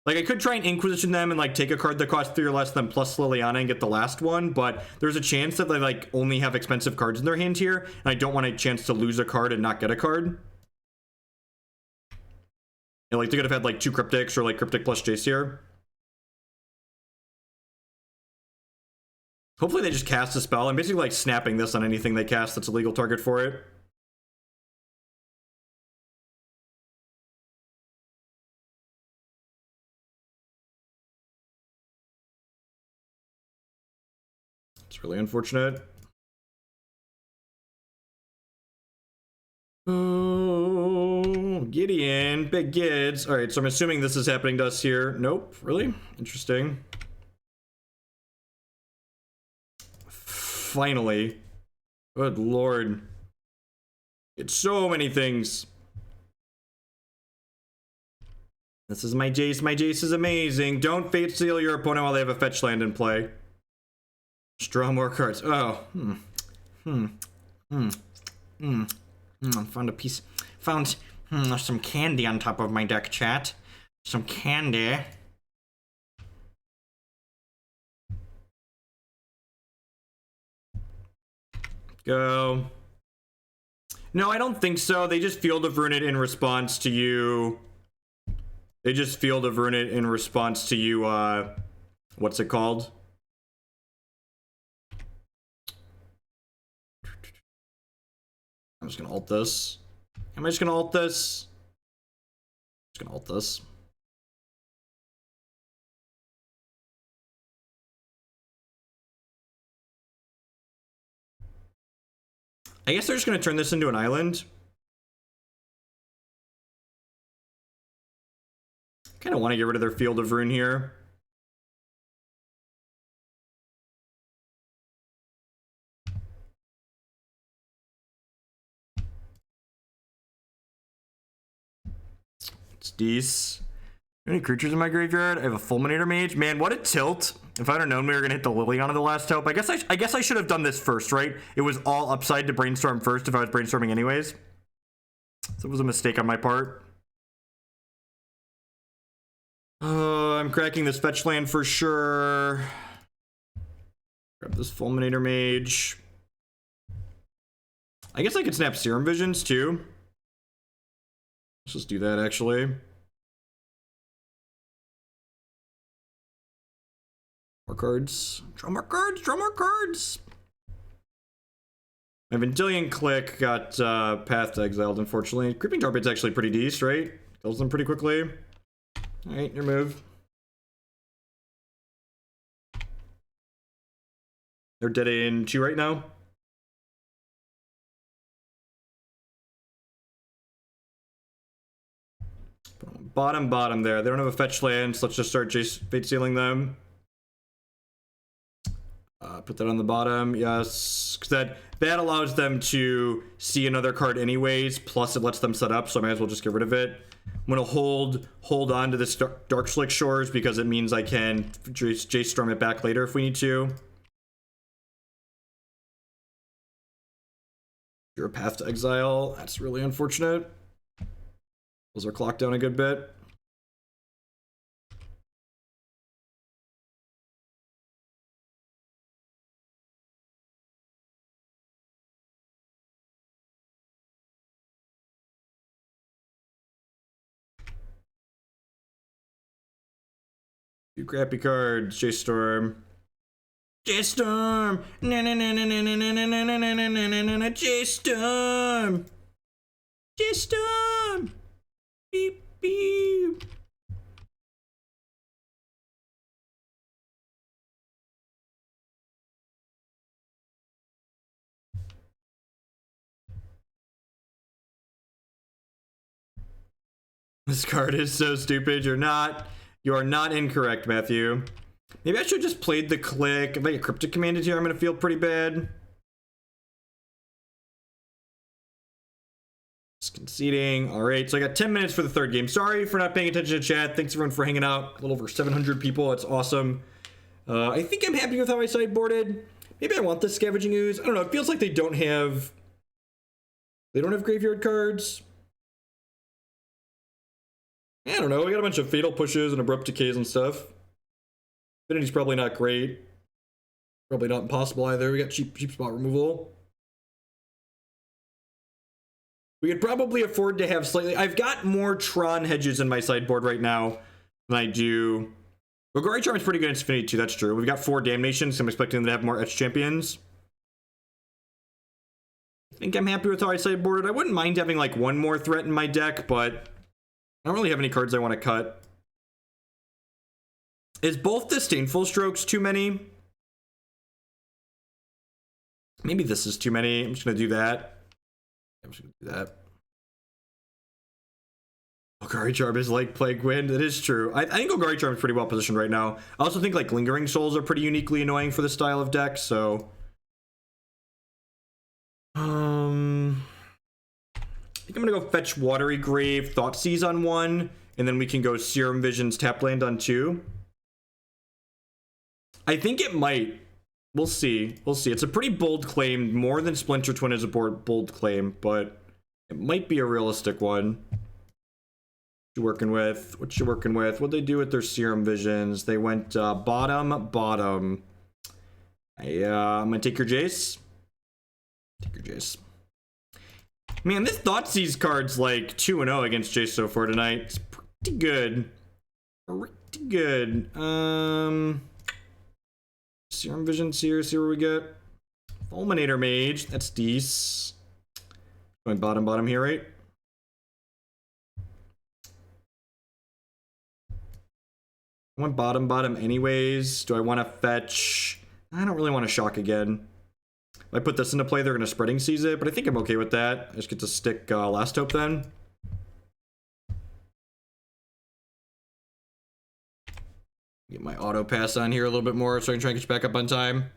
Like, I could try and Inquisition them and, like, take a card that costs 3 or less than plus Liliana and get the last one, but there's a chance that they, like, only have expensive cards in their hand here, and I don't want a chance to lose a card and not get a card. You know, like, they could have had, like, 2 Cryptics or, like, Cryptic plus Jace here. Hopefully they just cast a spell. I'm basically, like, snapping this on anything they cast that's a legal target for it. It's really unfortunate. Oh, Gideon, big Gids. All right, so I'm assuming this is happening to us here. Nope, really? Interesting. Finally. Good lord. It's so many things. This is my Jace. My Jace is amazing. Don't Fate Seal your opponent while they have a fetch land in play. Just draw more cards. Oh. Found a piece. Found some candy on top of my deck, chat. Some candy. Go. No, I don't think so. They just Field of Ruin it in response to you. They just Field of Ruin it in response to you, what's it called? I'm just gonna ult this. Am I just gonna ult this? Just gonna ult this. I guess they're just gonna turn this into an island. Kind of want to get rid of their Field of Ruin here. It's Dees. Any creatures in my graveyard? I have a Fulminator Mage. Man, what a tilt. If I'd have known we were gonna hit the Liliana the last hope. I guess I should have done this first, right? It was all upside to brainstorm first if I was brainstorming anyways. So it was a mistake on my part. I'm cracking this fetch land for sure. Grab this Fulminator Mage. I guess I could snap Serum Visions too. Let's just do that actually. More cards. Draw more cards. Draw more cards. My Vendilion Clique got Path to Exiled, unfortunately. Creeping Tar-Pit's actually pretty decent, right? Kills them pretty quickly. Alright, your move. They're dead in 2 right now. Bottom there. They don't have a fetch land, so let's just start Fate Sealing them. Put that on the bottom, yes. Because that allows them to see another card anyways, plus it lets them set up, so I might as well just get rid of it. I'm going to hold on to this Darkslick Shores because it means I can Jace Storm it back later if we need to. You're a Path to Exile. That's really unfortunate. Pulls our clock down a good bit. Two crappy cards. Jace Storm. Jace Storm. Na na na na na na na na na na na na na na. Jace Storm. Jace Storm. Beep beep. This card is so stupid. You are not incorrect, Matthew. Maybe I should have just played the Clique. If I get Cryptic commanded here, I'm gonna feel pretty bad. Just conceding. Alright, so I got 10 minutes for the third game. Sorry for not paying attention to chat. Thanks everyone for hanging out. A little over 700 people. That's awesome. I think I'm happy with how I sideboarded. Maybe I want the Scavenging Ooze. I don't know. It feels like they don't have graveyard cards. I don't know, we got a bunch of Fatal Pushes and Abrupt Decays and stuff. Affinity's probably not great. Probably not impossible either. We got cheap spot removal. We could probably afford to have slightly... I've got more Tron hedges in my sideboard right now than I do... Well, Gory Charm is pretty good against Affinity too, that's true. We've got 4 Damnation, so I'm expecting them to have more Etch Champions. I think I'm happy with how I sideboarded. I wouldn't mind having like one more threat in my deck, but... I don't really have any cards I want to cut. Is both Disdainful Strokes too many? Maybe this is too many. I'm just going to do that. I'm just going to do that. Golgari Charm is like Plague Wind. That is true. I think Golgari Charm is pretty well positioned right now. I also think like Lingering Souls are pretty uniquely annoying for this style of deck, so... I think I'm gonna go fetch Watery Grave, Thoughtseize on 1, and then we can go Serum Visions, tap land on 2. I think it might. We'll see. We'll see. It's a pretty bold claim. More than Splinter Twin is a bold claim, but it might be a realistic one. What you working with? What you working with? What'd they do with their Serum Visions? They went bottom. I'm gonna take your Jace. Take your Jace. Man, this Thoughtseize card's like 2-0 against Jace so far tonight. It's pretty good. Pretty good. Serum Visions here. See where we get. Fulminator Mage. That's decent. Going bottom here, right? I want bottom anyways. Do I want to fetch? I don't really want to shock again. If I put this into play, they're going to Spreading Seize it, but I think I'm okay with that. I just get to stick Last Hope then. Get my auto pass on here a little bit more so I can try and get you back up on time.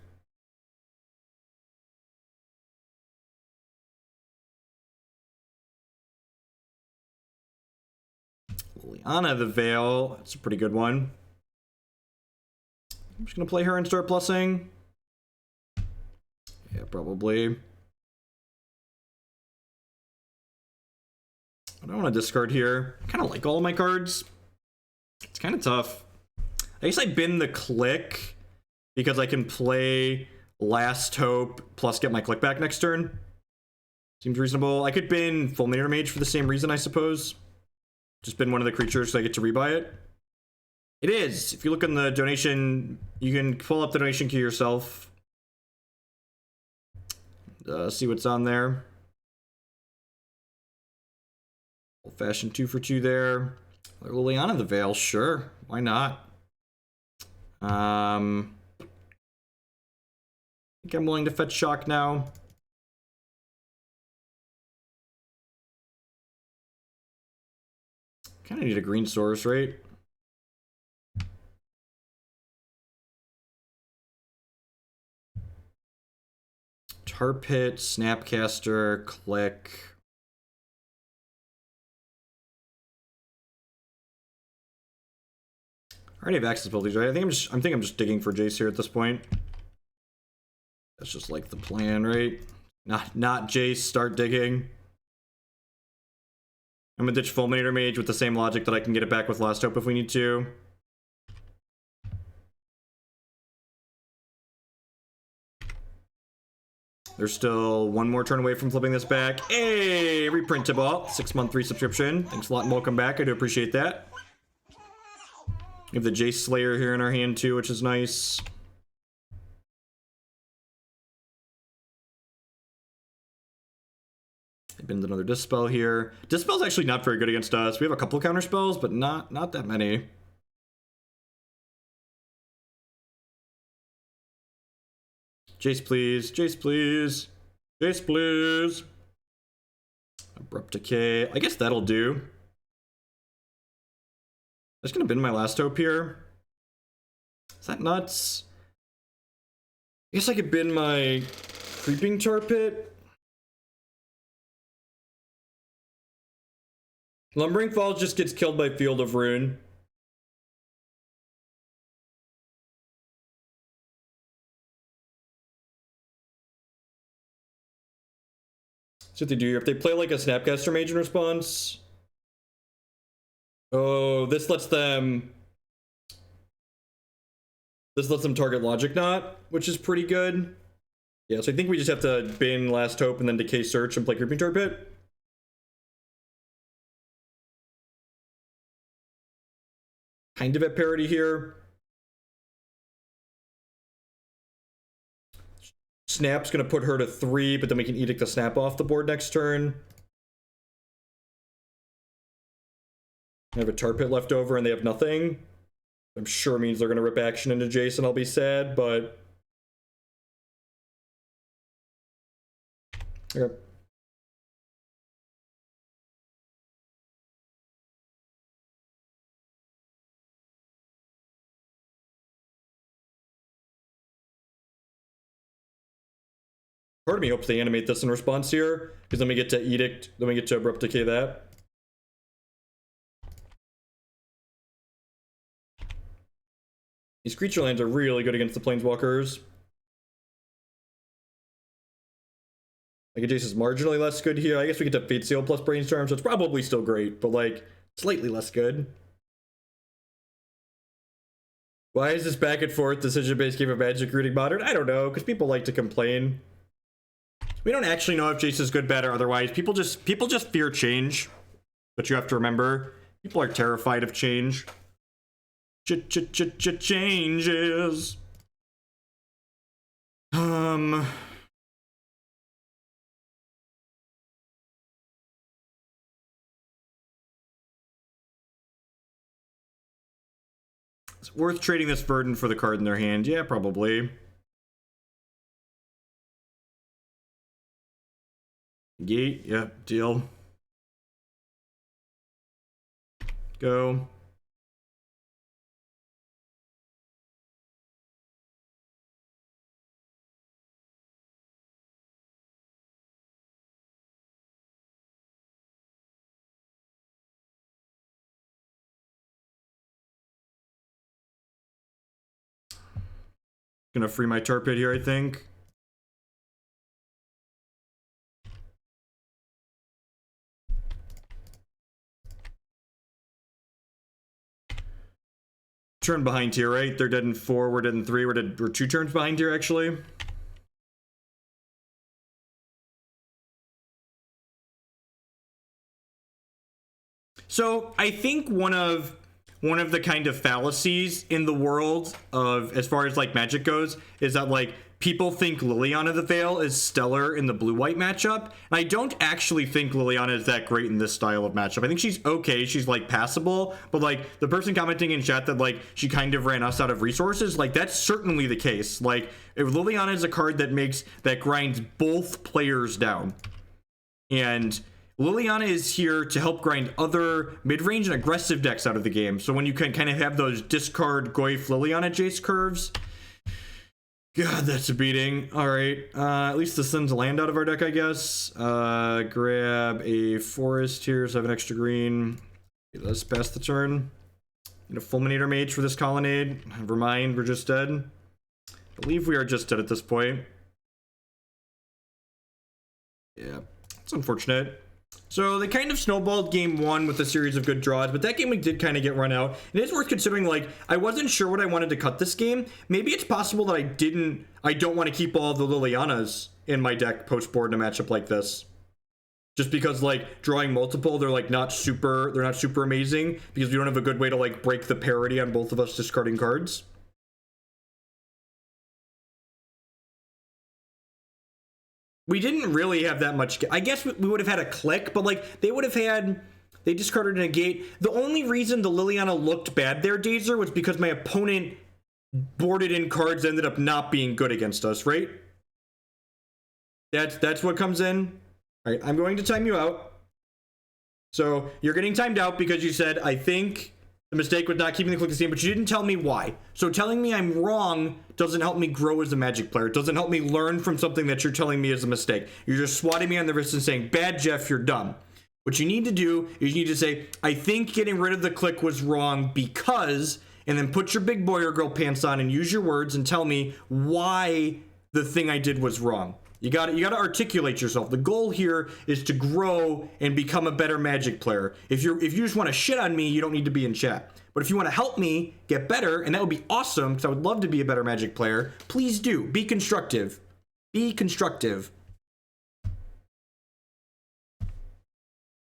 Liliana the Veil. That's a pretty good one. I'm just going to play her and start plussing. Yeah, probably. I don't want to discard here. I kind of like all of my cards. It's kind of tough. I guess I bin the Clique because I can play Last Hope plus get my Clique back next turn. Seems reasonable. I could bin Fulminator Mage for the same reason, I suppose. Just bin one of the creatures so I get to rebuy it. It is. If you look in the donation, you can pull up the donation queue yourself. See what's on there. Old-fashioned 2 for 2 there. Liliana the Veil, sure. Why not? I think I'm willing to fetch Shock now. Kind of need a green source, right? Tar Pit, Snapcaster, Clique. I already have access abilities, right? I think I'm just digging for Jace here at this point. That's just like the plan, right? Not Jace, start digging. I'm gonna ditch Fulminator Mage with the same logic that I can get it back with Last Hope if we need to. They're still one more turn away from flipping this back. Hey, reprintable. 6-month resubscription. Thanks a lot and welcome back. I do appreciate that. We have the Jace Slayer here in our hand too, which is nice. They've been another Dispel here. Dispel's actually not very good against us. We have a couple counter spells, but not that many. Jace, please. Jace, please. Jace, please. Abrupt Decay. I guess that'll do. I'm just gonna bin my Last Hope here. Is that nuts? I guess I could bin my Creeping Tar Pit. Lumbering Falls just gets killed by Field of Ruin. So what they do here, if they play like a Snapcaster Mage in response. Oh, this lets them target Logic Knot, which is pretty good. Yeah, so I think we just have to bin Last Hope and then Decay Search and play Creeping Tar Pit. Kind of at parity here. Snap's gonna put her to 3, but then we can Edict the Snap off the board next turn. I have a Tar Pit left over and they have nothing. I'm sure means they're gonna rip action into Jace and I'll be sad, but... Okay. Part of me hopes they animate this in response here, because then we get to Edict, then we get to Abrupt Decay that. These creature lands are really good against the Planeswalkers. Like, Jace is marginally less good here. I guess we get to Fate Seal plus Brainstorm, so it's probably still great, but like, slightly less good. Why is this back and forth decision-based game of Magic rooting Modern? I don't know, because people like to complain. We don't actually know if Jace is good, bad, or otherwise. People just fear change. But you have to remember, people are terrified of change. Changes. It's worth trading this Verdant for the card in their hand. Yeah, probably. Gate, yeah, deal. Go. Gonna free my Tar Pit here, I think. Turn behind here, right? They're dead in 4, we're dead in 3, we're 2 turns behind here, actually. So I think one of one of the kind of fallacies in the world of, as far as like Magic goes, is that like people think Liliana the Veil is stellar in the blue-white matchup, and I don't actually think Liliana is that great in this style of matchup. I think she's okay, she's like passable, but like the person commenting in chat that like she kind of ran us out of resources, like that's certainly the case. Like if Liliana is a card that grinds both players down, and Liliana is here to help grind other mid-range and aggressive decks out of the game. So when you can kind of have those discard Goyf Liliana Jace curves, God, that's a beating. All right, at least this sends land out of our deck, I guess. Grab a forest here, so I have an extra green. Okay, let's pass the turn. Need a Fulminator Mage for this colonnade. Never mind, we're just dead. I believe we are just dead at this point. Yeah, it's unfortunate. So they kind of snowballed game one with a series of good draws, but that game we did kind of get run out. It is worth considering, like, I wasn't sure what I wanted to cut this game. Maybe it's possible that I don't want to keep all the Lilianas in my deck post-board in a matchup like this. Just because, like, drawing multiple, they're not super amazing, because we don't have a good way to, like, break the parity on both of us discarding cards. We didn't really have that much. I guess we would have had a click, but like they discarded a negate. The only reason the Liliana looked bad there, Dazer, was because my opponent boarded in cards that ended up not being good against us, right? That's what comes in. All right, I'm going to time you out. So you're getting timed out because you said, I think the mistake was not keeping the click the same, but you didn't tell me why. So telling me I'm wrong doesn't help me grow as a Magic player. It doesn't help me learn from something that you're telling me is a mistake. You're just swatting me on the wrist and saying, bad Jeff, you're dumb. What you need to do is you need to say, I think getting rid of the click was wrong because, and then put your big boy or girl pants on and use your words and tell me why the thing I did was wrong. You got to articulate yourself. The goal here is to grow and become a better Magic player. If you just want to shit on me, you don't need to be in chat. But if you want to help me get better, and that would be awesome because I would love to be a better Magic player, please do. Be constructive. Be constructive.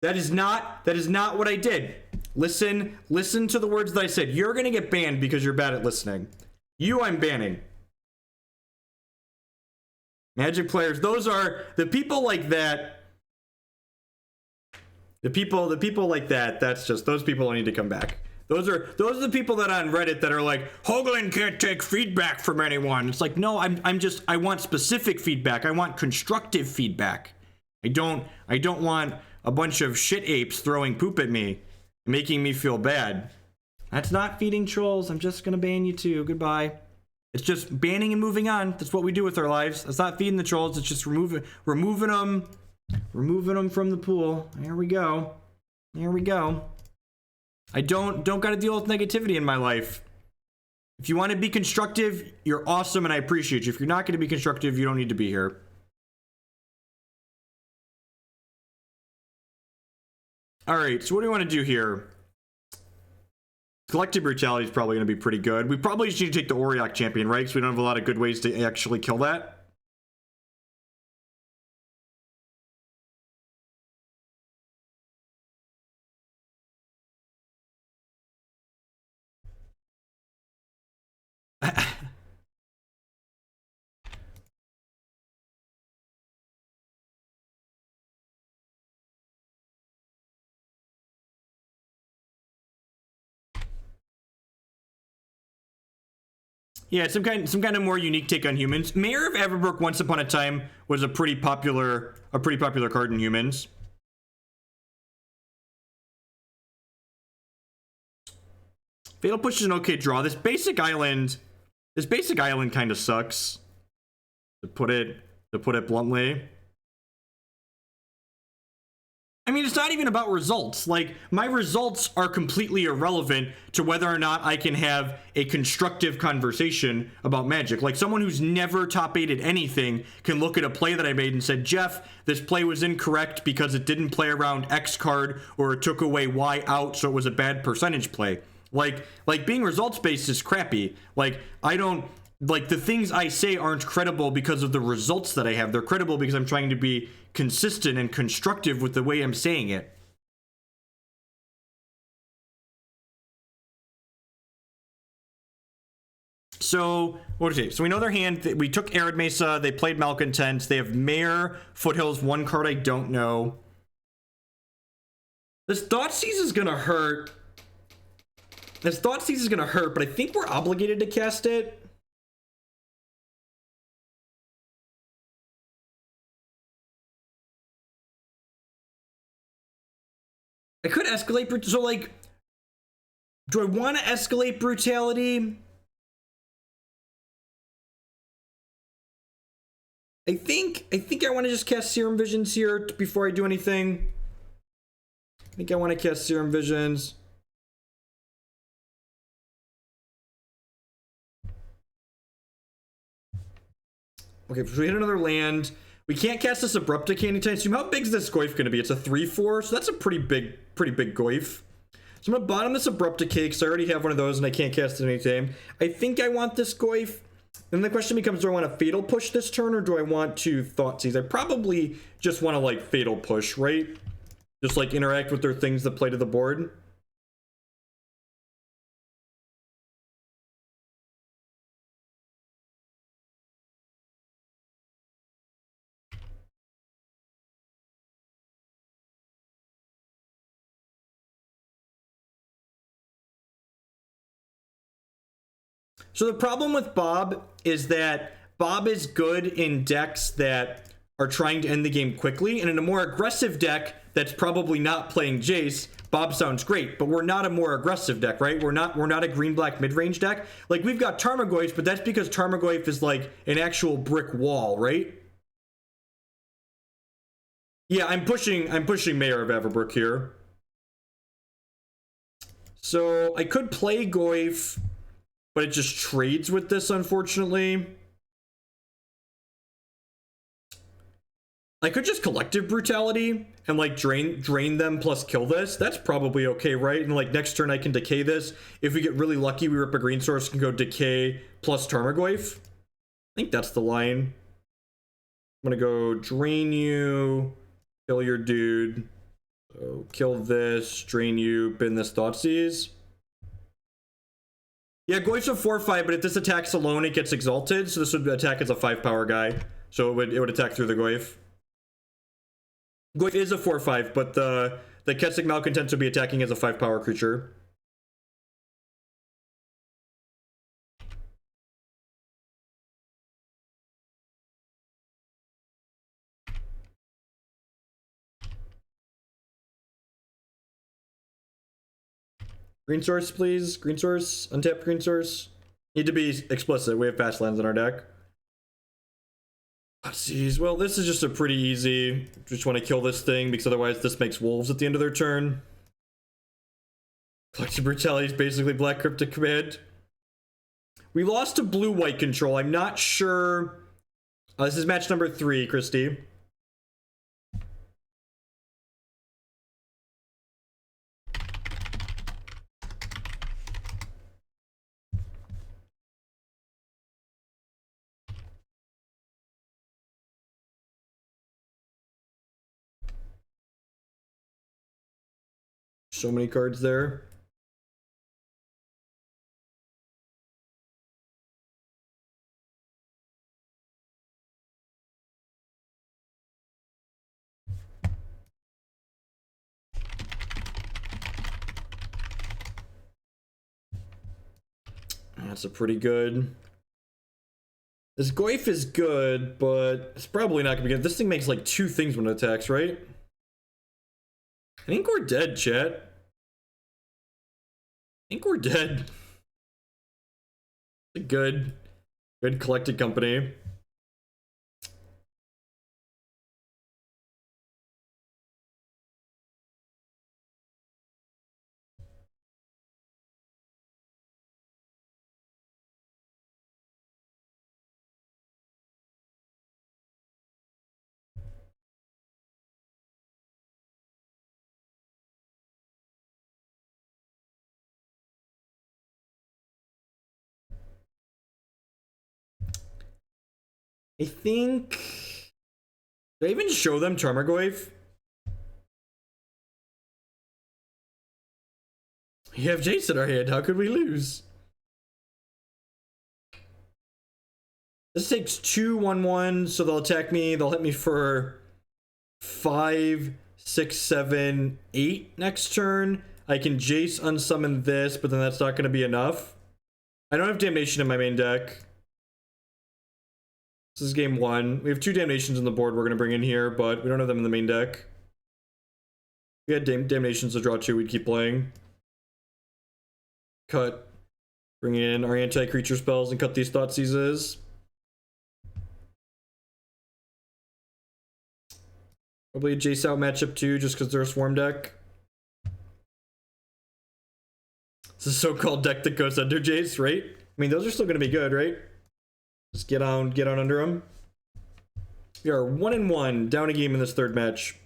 That is not what I did. Listen to the words that I said. You're going to get banned because you're bad at listening. You I'm banning. Magic players, those are the people like that. The people like that, that's just, those people don't need to come back. Those are the people that on Reddit that are like, Hoagland can't take feedback from anyone. It's like, no, I want specific feedback. I want constructive feedback. I don't want a bunch of shit apes throwing poop at me, making me feel bad. That's not feeding trolls. I'm just gonna ban you too. Goodbye. It's just banning and moving on. That's what we do with our lives. It's not feeding the trolls. It's just removing them from the pool. There we go. There we go. I don't got to deal with negativity in my life. If you want to be constructive, you're awesome and I appreciate you. If you're not going to be constructive, you don't need to be here. All right, so what do we want to do here? Collective Brutality is probably going to be pretty good. We probably just need to take the Auriok champion, right? Because we don't have a lot of good ways to actually kill that. Yeah, some kind of more unique take on humans. Mayor of Everbrook once upon a time was a pretty popular card in humans. Fatal Push is an okay draw. This basic island kind of sucks. To put it bluntly. I mean, it's not even about results. Like, my results are completely irrelevant to whether or not I can have a constructive conversation about Magic. Like, someone who's never top-8'd anything can look at a play that I made and said, Jeff, this play was incorrect because it didn't play around X card or it took away Y out, so it was a bad percentage play. Like being results-based is crappy. Like, the things I say aren't credible because of the results that I have. They're credible because I'm trying to be consistent and constructive with the way I'm saying it. So, what is it? So we know their hand. We took Arid Mesa. They played Malcontents. They have Mare, Foothills, one card I don't know. This Thoughtseize is gonna hurt. But I think we're obligated to cast it. I could escalate, so like, do I want to escalate Brutality? I think I want to just cast Serum Visions here before I do anything. I think I want to cast Serum Visions. Okay, so we hit another land. We can't cast this Abrupt Decay anytime soon. How big is this Goyf going to be? It's a 3/4, so that's a pretty big Goyf. So I'm going to bottom this Abrupt Decay because I already have one of those and I can't cast it anytime. I think I want this Goyf. Then the question becomes, do I want to Fatal Push this turn or do I want to Thoughtseize? I probably just want to like Fatal Push, right? Just like interact with their things that play to the board. So the problem with Bob is that Bob is good in decks that are trying to end the game quickly, and in a more aggressive deck that's probably not playing Jace, Bob sounds great, but we're not a more aggressive deck, right? We're not a green-black mid-range deck. Like, we've got Tarmogoyf, but that's because Tarmogoyf is like an actual brick wall, right? Yeah, I'm pushing Mayor of Averbrook here. So I could play Goyf, but it just trades with this, unfortunately. I could just Collective Brutality and like drain them plus kill this. That's probably okay, right? And like next turn I can decay this. If we get really lucky, we rip a green source and go decay plus Tarmogoyf. I think that's the line. I'm gonna go drain you, kill your dude. So kill this, drain you, bin this Thoughtseize. Yeah, Goyf's a 4/5, but if this attacks alone, it gets exalted. So this would attack as a 5 power guy. So it would attack through the Goyf. Goyf is a 4/5, but the Kessig Malcontents would be attacking as a 5 power creature. Green source, please. Green source. Untap green source. Need to be explicit. We have fast lands in our deck. Jeez, well, this is just a pretty easy. Just want to kill this thing because otherwise this makes wolves at the end of their turn. Collective Brutality is basically Black Cryptic Command. We lost to blue-white control. I'm not sure. This is match number 3, Christy. So many cards there. That's a pretty good. This Goyf is good, but it's probably not gonna be good. This thing makes like 2 things when it attacks, right? I think we're dead, chat. I think we're dead. Good collected company. I think. Did I even show them Tarmogoyf? We have Jace in our hand. How could we lose? This takes 2/1/1, so they'll attack me. They'll hit me for 5, 6, 7, 8 next turn. I can Jace unsummon this, but then that's not going to be enough. I don't have Damnation in my main deck. This is game 1. We have 2 Damnations on the board we're going to bring in here, but we don't have them in the main deck. If we had Damnations to draw 2, we'd keep playing. Cut. Bring in our anti-creature spells and cut these Thoughtseizes. Probably a Jace out matchup too, just because they're a swarm deck. It's a so-called deck that goes under Jace, right? I mean, those are still going to be good, right? Just get on under them. We are 1-1, down a game in this third match.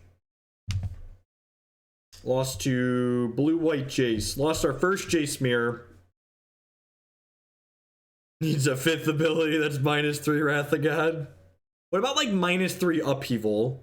Lost to blue-white Jace. Lost our first Jace mirror. Needs a 5th ability that's -3 Wrath of God. What about like -3 Upheaval?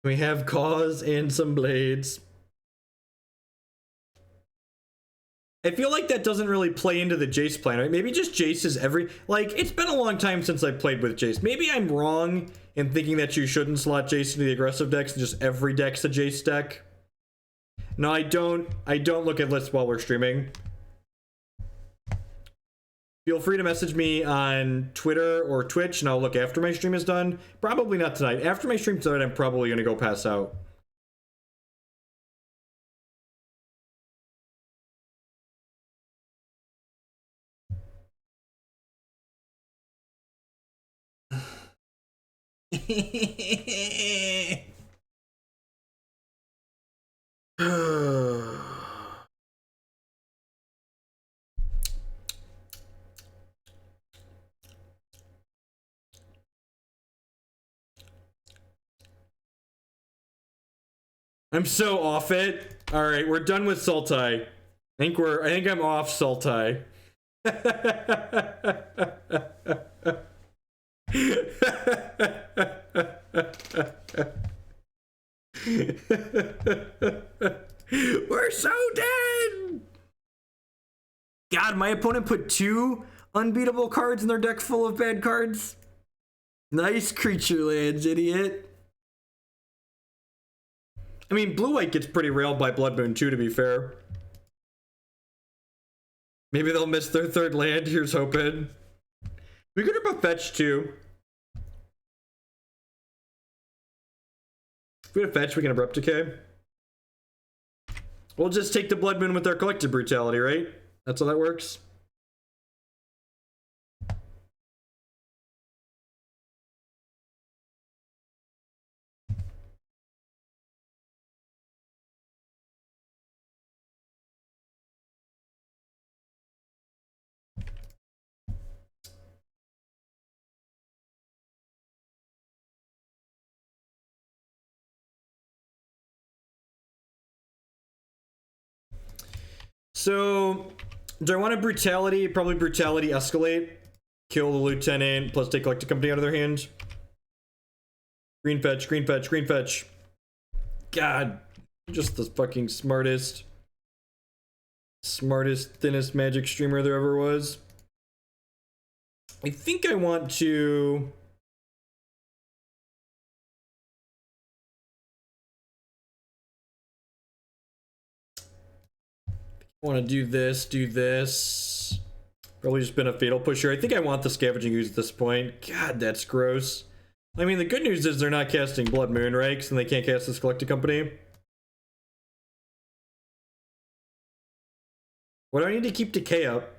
We have Cause and some Blades. I feel like that doesn't really play into the Jace plan, right? Maybe just Jace is every... Like, it's been a long time since I played with Jace. Maybe I'm wrong in thinking that you shouldn't slot Jace into the aggressive decks and just every deck's a Jace deck. No, I don't look at lists while we're streaming. Feel free to message me on Twitter or Twitch, and I'll look after my stream is done. Probably not tonight. After my stream tonight, I'm probably going to go pass out. I'm so off it. All right, we're done with Sultai. I think I'm off Sultai. We're so dead. God, my opponent put 2 unbeatable cards in their deck full of bad cards. Nice creature lands, idiot. I mean, blue-white gets pretty railed by Blood Moon too, to be fair. Maybe they'll miss their 3rd land. Here's hoping. We could have a fetch too. If we had a fetch, we can Abrupt Decay. We'll just take the Blood Moon with our Collective Brutality, right? That's how that works. So, do I want a Brutality? Probably Brutality Escalate. Kill the Lieutenant, plus take Collective Company out of their hand. Green fetch, green fetch, green fetch. God, just the fucking smartest, thinnest Magic streamer there ever was. I think I want to... I want to do this. Probably just been a Fatal Pusher. I think I want the Scavenging Ooze at this point. God, that's gross. I mean, the good news is they're not casting Blood Moon, right? And they can't cast this Collective Company. What do I need to keep Decay up?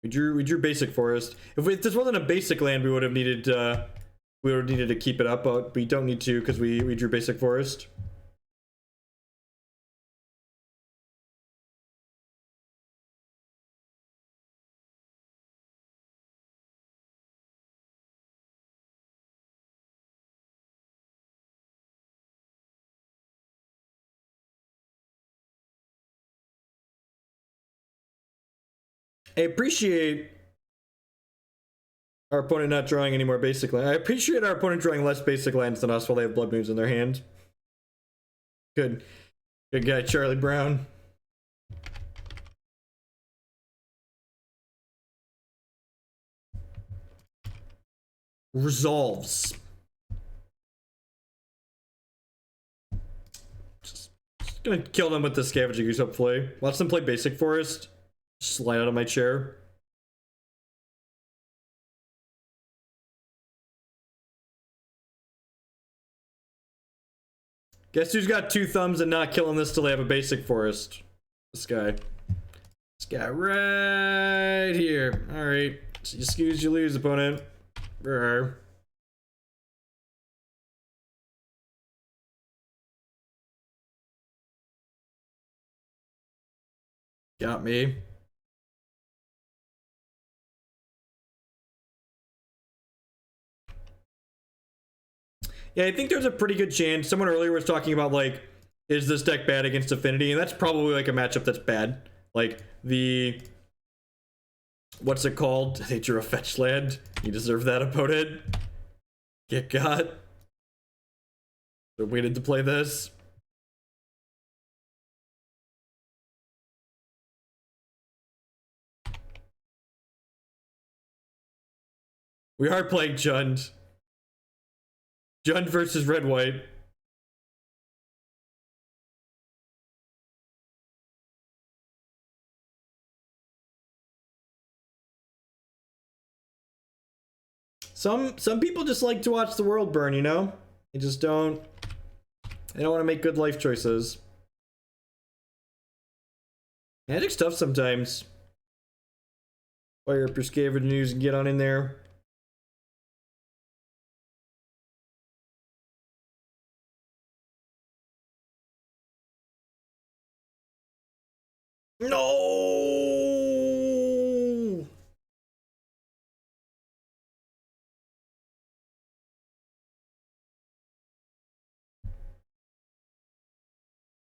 We drew Basic Forest. If this wasn't a basic land, we would have needed to keep it up, but we don't need to because we drew Basic Forest. I appreciate our opponent not drawing any more basic lands. I appreciate our opponent drawing less basic lands than us while they have Blood Moons in their hand. Good. Good guy, Charlie Brown. Resolves. Just gonna kill them with the Scavenging Ooze, hopefully. Watch them play Basic Forest. Slide out of my chair. Guess who's got two thumbs and not killing this till they have a Basic Forest? This guy. This guy right here. Alright. So you scooze, you lose, opponent. Brr. Got me. Yeah, I think there's a pretty good chance. Someone earlier was talking about, like, is this deck bad against Affinity? And that's probably, like, a matchup that's bad. Like, the... What's it called? They drew a fetch land. You deserve that, opponent. Get got. They waited to play this. We are playing Jund. Jund versus Red-White. Some people just like to watch the world burn, you know? They just don't... They don't want to make good life choices. Magic's tough sometimes. Fire up your Scavenging Ooze and get on in there. No!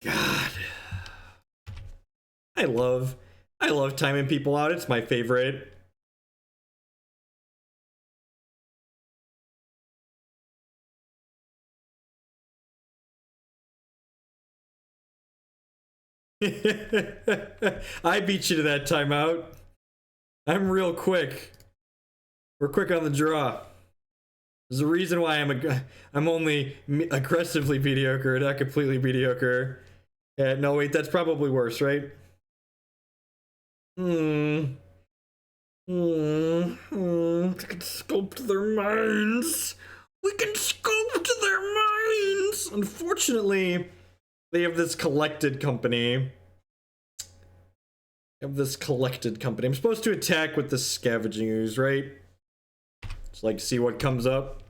God. I love timing people out. It's my favorite. I beat you to that timeout. I'm real quick. We're quick on the draw. There's a reason why I'm only aggressively mediocre, not completely mediocre. Yeah, no, wait, that's probably worse, right? We can sculpt their minds. We can sculpt their minds. Unfortunately, they have this collected company. I'm supposed to attack with the Scavenging Ooze, right? Just like see what comes up.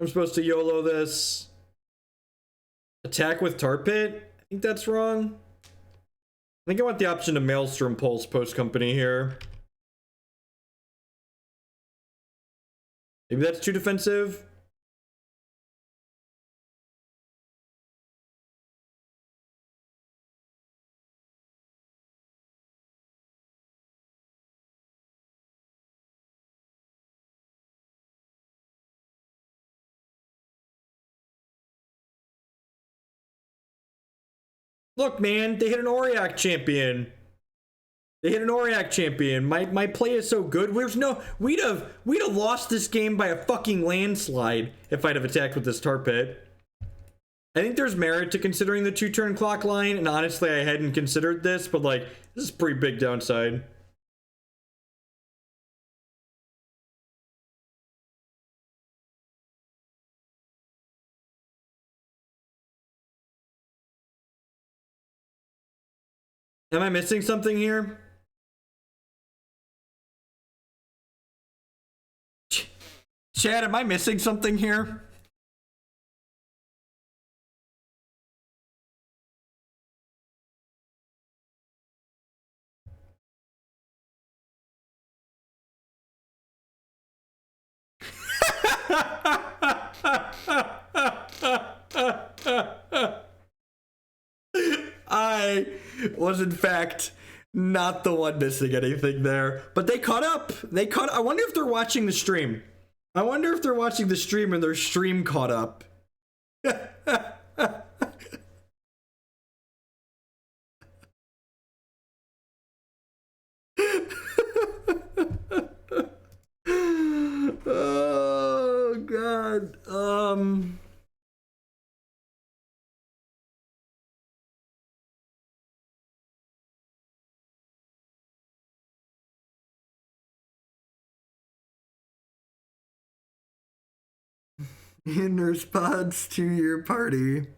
I'm supposed to YOLO this. Attack with Tar Pit? I think that's wrong. I think I want the option to Maelstrom Pulse post company here. Maybe that's too defensive. Look, man, they hit an Auric champion. My play is so good. We'd have lost this game by a fucking landslide if I'd have attacked with this Tar Pit. I think there's merit to considering the 2-turn clock line, and honestly, I hadn't considered this, but like, this is a pretty big downside. Am I missing something here? Chad, am I missing something here? was in fact not the one missing anything there. But they caught up. I wonder if they're watching the stream. I wonder if they're watching the stream and their stream caught up. Oh god. In response to your party.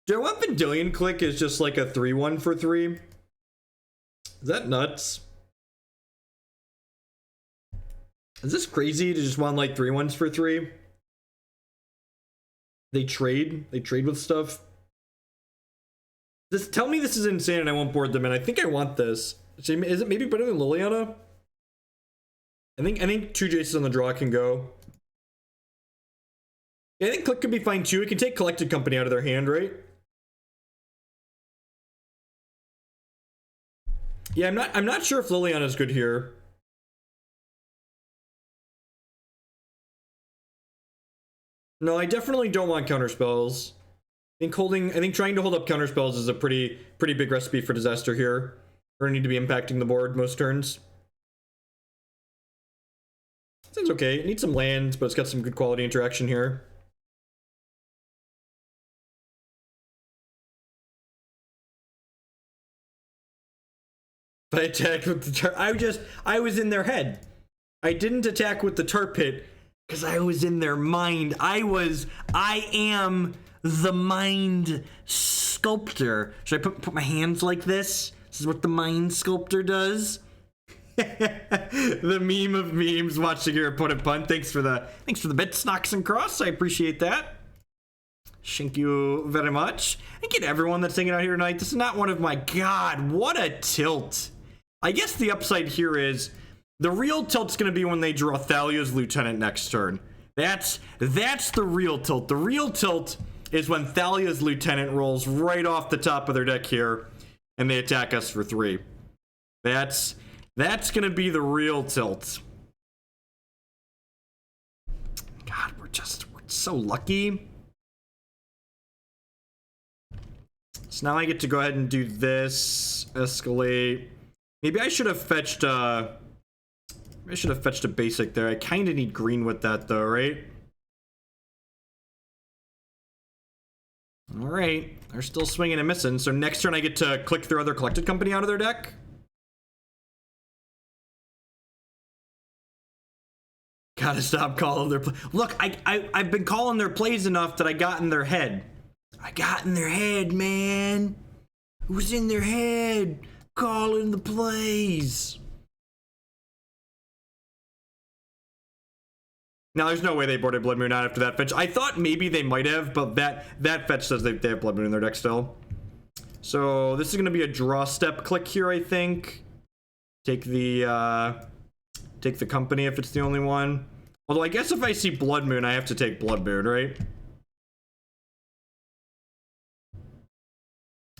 Do I want Vendilion Clique is just like a 3-1 for 3? Is that nuts? Is this crazy to just want like 3-1s for 3? They trade with stuff. Tell me this is insane and I won't board them in. I think I want this. Is it maybe better than Liliana? I think 2 Jaces on the draw can go. Yeah, I think Clique could be fine too. It can take Collected Company out of their hand, right? Yeah, I'm not sure if Liliana's good here. No, I definitely don't want counterspells. I think trying to hold up counterspells is a pretty big recipe for disaster here. We're gonna need to be impacting the board most turns. Sounds okay. It needs some lands, but it's got some good quality interaction here. I attacked with the tar. I was in their head. I didn't attack with the tar pit because I was in their mind. I am the mind sculptor. Should I put my hands like this? This is what the mind sculptor does. The meme of memes, watching your opponent punt. Thanks for the bits, knocks and cross. I appreciate that. Thank you very much. Thank you to everyone that's hanging out here tonight. This is not one of my god. What a tilt. I guess the upside here is the real tilt's going to be when they draw Thalia's Lieutenant next turn. That's the real tilt. The real tilt is when Thalia's Lieutenant rolls right off the top of their deck here and they attack us for 3. That's going to be the real tilt. God, we're so lucky. So now I get to go ahead and do this, escalate. Maybe I should have fetched a basic there. I kind of need green with that though, right? All right, they're still swinging and missing. So next turn I get to click their other Collected Company out of their deck. Gotta stop calling their look, I've been calling their plays enough that I got in their head. I got in their head, man. It was in their head. Calling the plays. Now, there's no way they boarded Blood Moon out after that fetch. I thought maybe they might have, but that fetch says they have Blood Moon in their deck still. So this is going to be a draw step click here, I think. Take the company if it's the only one. Although I guess if I see Blood Moon, I have to take Blood Moon, right?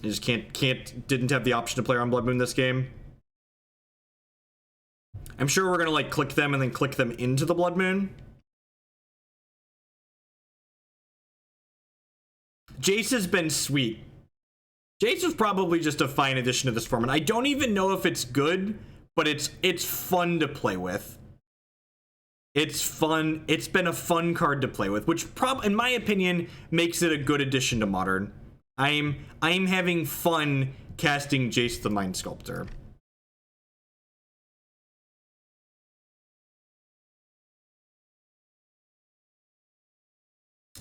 I just didn't have the option to play around Blood Moon this game. I'm sure we're gonna like click them and then click them into the Blood Moon. Jace has been sweet. Jace was probably just a fine addition to this format. I don't even know if it's good, but it's fun to play with. It's fun. It's been a fun card to play with, which in my opinion makes it a good addition to Modern. I'm having fun casting Jace the Mind Sculptor.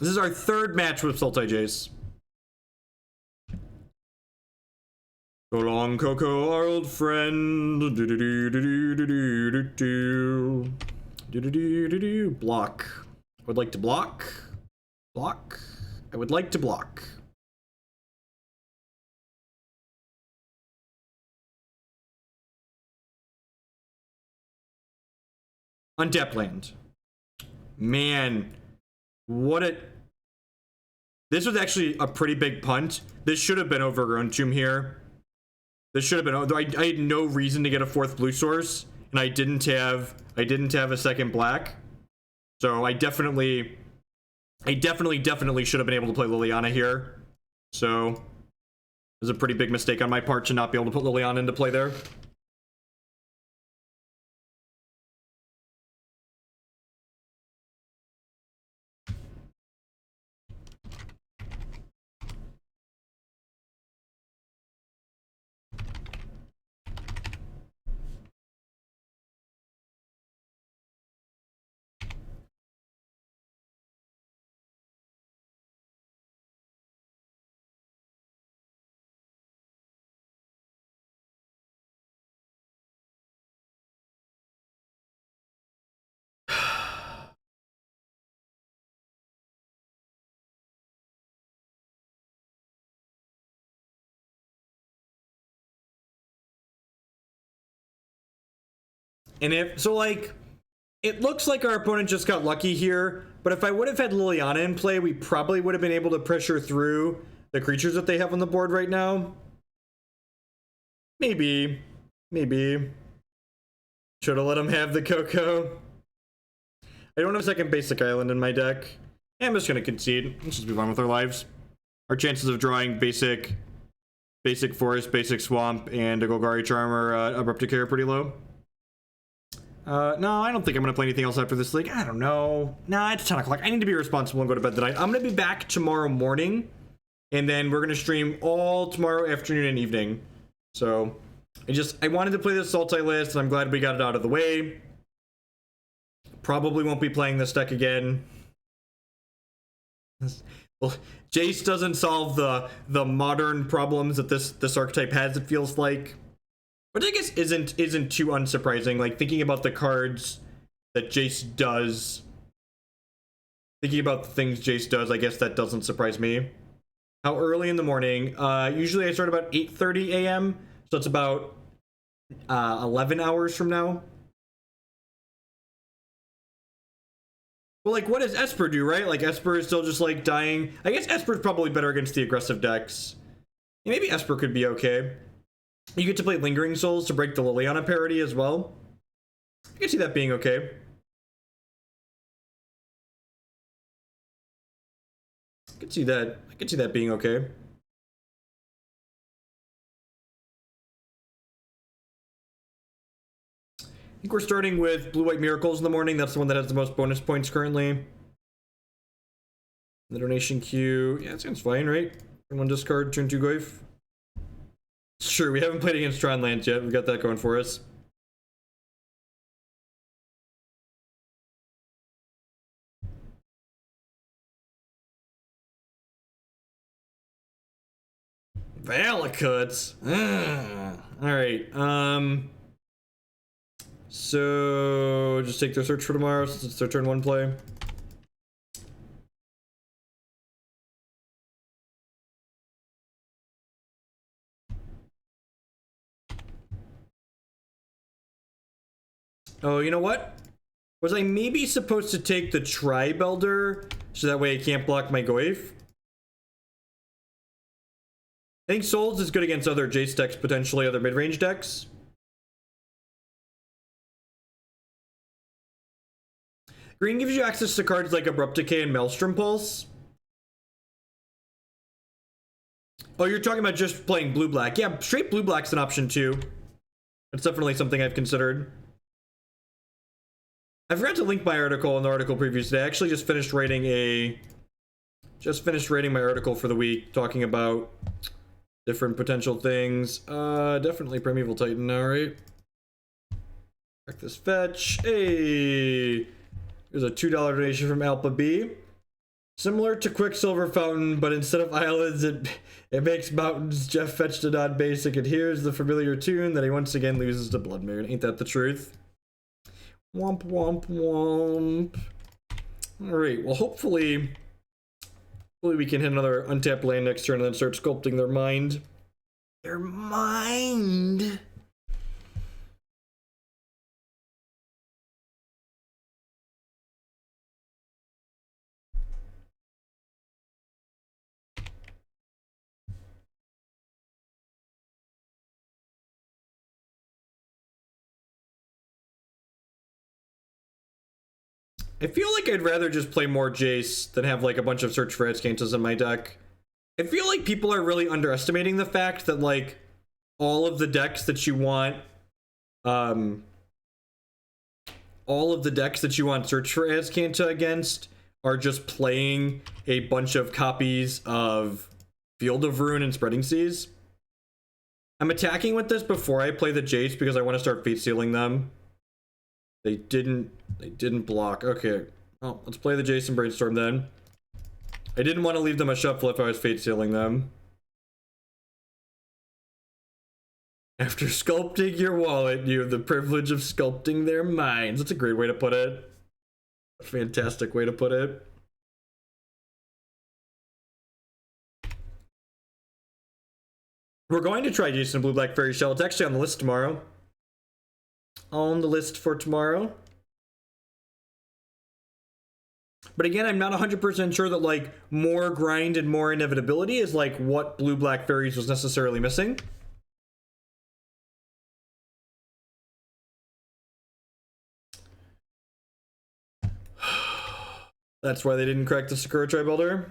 This is our third match with Sultai Jace. So long, Coco, our old friend. Block. I would like to block. Block. I would like to block. Untapped land. man. This was actually a pretty big punt. This should have been Overgrown Tomb here. This should have been. I had no reason to get a 4th blue source, and I didn't have a second black. So I definitely should have been able to play Liliana here. So it was a pretty big mistake on my part to not be able to put Liliana into play there. And if so, like, it looks like our opponent just got lucky here, but if I would have had Liliana in play, we probably would have been able to pressure through the creatures that they have on the board right now. Maybe should have let him have the Coco. I don't have a second basic island in my deck. Yeah, I'm just gonna concede. Let's just move on with our lives. Our chances of drawing basic forest, basic swamp, and a Golgari Charm or Abrupt Decay are pretty low. No, I don't think I'm gonna play anything else after this league. I don't know. Nah, it's 10 o'clock. I need to be responsible and go to bed tonight. I'm gonna be back tomorrow morning, and then we're gonna stream all tomorrow afternoon and evening. So I wanted to play this Sultai list, and I'm glad we got it out of the way. Probably won't be playing this deck again. Well, Jace doesn't solve the modern problems that this archetype has, it feels like. Which I guess isn't too unsurprising. Like, thinking about the cards that Jace does, thinking about the things Jace does, I guess that doesn't surprise me. How early in the morning? Usually I start about 8:30 a.m. So it's about 11 hours from now. Well, like, what does Esper do, right? Like, Esper is still just, like, dying. I guess Esper's probably better against the aggressive decks. Maybe Esper could be okay. You get to play Lingering Souls to break the Liliana parity as well. I can see that being okay. I can see that being okay. I think we're starting with Blue-White Miracles in the morning. That's the one that has the most bonus points currently. The donation queue. Yeah, it sounds fine, right? Turn 1 discard, turn 2 Goyf. Sure, we haven't played against Tron Lands yet. We've got that going for us. Valakuts. Alright, so just take their search for tomorrow since it's their turn 1 play. Oh, you know what? Was I maybe supposed to take the Tribe Elder so that way I can't block my Goyf? I think Souls is good against other Jace decks, potentially other mid-range decks. Green gives you access to cards like Abrupt Decay and Maelstrom Pulse. Oh, you're talking about just playing blue-black. Yeah, straight blue-black's an option too. It's definitely something I've considered. I forgot to link my article in the article previews today. I actually just finished writing my article for the week, talking about different potential things. Definitely Primeval Titan now, right? Check this fetch. Hey, there's a $2 donation from Alpha B. Similar to Quicksilver Fountain, but instead of islands, it makes mountains. Jeff fetched a non-basic, and here's the familiar tune that he once again loses to Blood Moon. Ain't that the truth? Womp womp womp. Alright, well hopefully we can hit another untapped land next turn and then start sculpting their mind. Their mind! I feel like I'd rather just play more Jace than have like a bunch of Search for Azcantras in my deck. I feel like people are really underestimating the fact that like all of the decks that you want, all of the decks that you want Search for Azcanta against are just playing a bunch of copies of Field of Ruin and Spreading Seas. I'm attacking with this before I play the Jace because I want to start Fate Sealing them. They didn't block. Okay. Well, let's play the Jace and Brainstorm then. I didn't want to leave them a shuffle if I was Fate Sealing them. After sculpting your wallet, you have the privilege of sculpting their minds. That's a great way to put it. A fantastic way to put it. We're going to try Jason Blue Black Fairy Shell. It's actually on the list tomorrow. On the list for tomorrow. But again, I'm not 100% sure that like more grind and more inevitability is like what Blue Black Fairies was necessarily missing. That's why they didn't crack the Sakura Tribe Elder.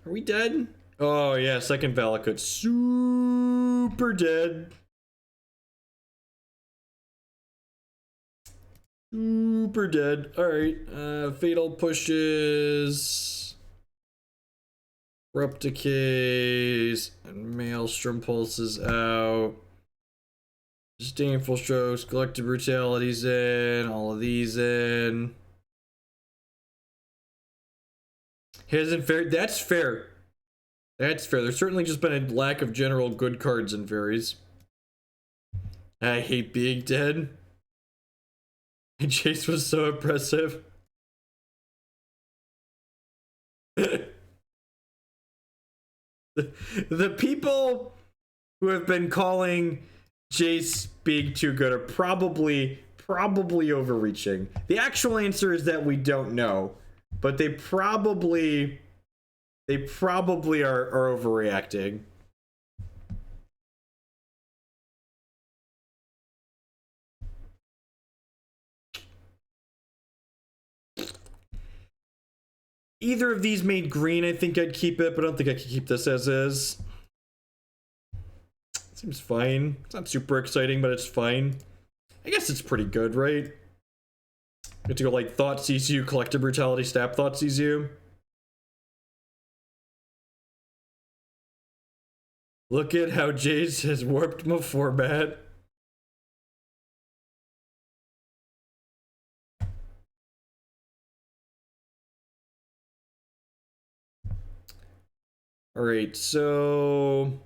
Are we dead? Oh yeah, second Valakut. Super dead. Super dead. Alright, Fatal pushes. Abrupt Decays. And Maelstrom Pulses out. Disdainful Strokes. Collective Brutality's in. All of these in. Hasn't fair. That's fair. That's fair. There's certainly just been a lack of general good cards in fairies. I hate being dead. And Jace was so oppressive. The people who have been calling Jace being too good are probably overreaching. The actual answer is that we don't know. But they probably are overreacting. Either of these made green, I think I'd keep it, but I don't think I could keep this as is. Seems fine. It's not super exciting, but it's fine. I guess it's pretty good, right? Get to go like Thoughtseize you, Collective Brutality, Stab Thoughtseize you. Look at how Jace has warped my format. Alright, so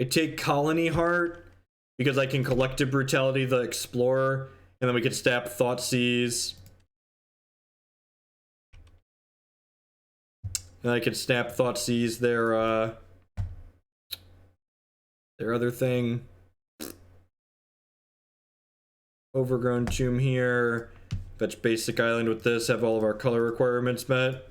I take Colony Heart because I can Collective Brutality the Explorer, and then we can stab Thoughtseize. And I can snap Thoughtseize their other thing. Overgrown Tomb here. Fetch basic island with this, have all of our color requirements met.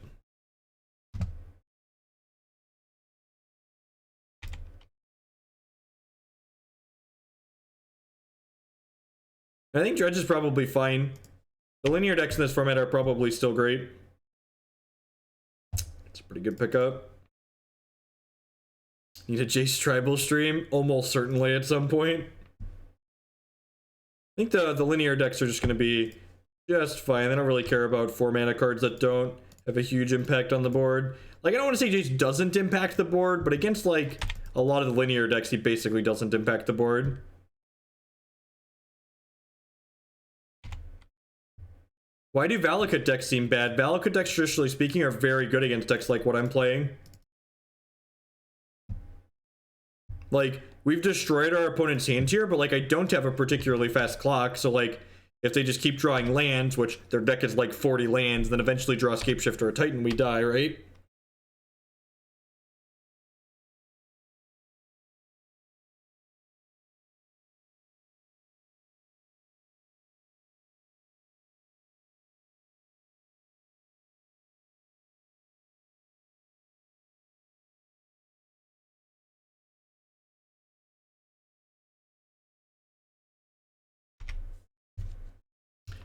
I think Dredge is probably fine. The linear decks in this format are probably still great. It's a pretty good pickup. Need a Jace Tribal stream? Almost certainly at some point. I think the linear decks are just going to be just fine. They don't really care about 4 mana cards that don't have a huge impact on the board. Like, I don't want to say Jace doesn't impact the board, but against, like, a lot of the linear decks, he basically doesn't impact the board. Why do Valakut decks seem bad? Valakut decks, traditionally speaking, are very good against decks like what I'm playing. Like, we've destroyed our opponent's hand here, but, like, I don't have a particularly fast clock, so, like, if they just keep drawing lands, which their deck is, like, 40 lands, then eventually draw a Scapeshifter or a Titan, we die, right?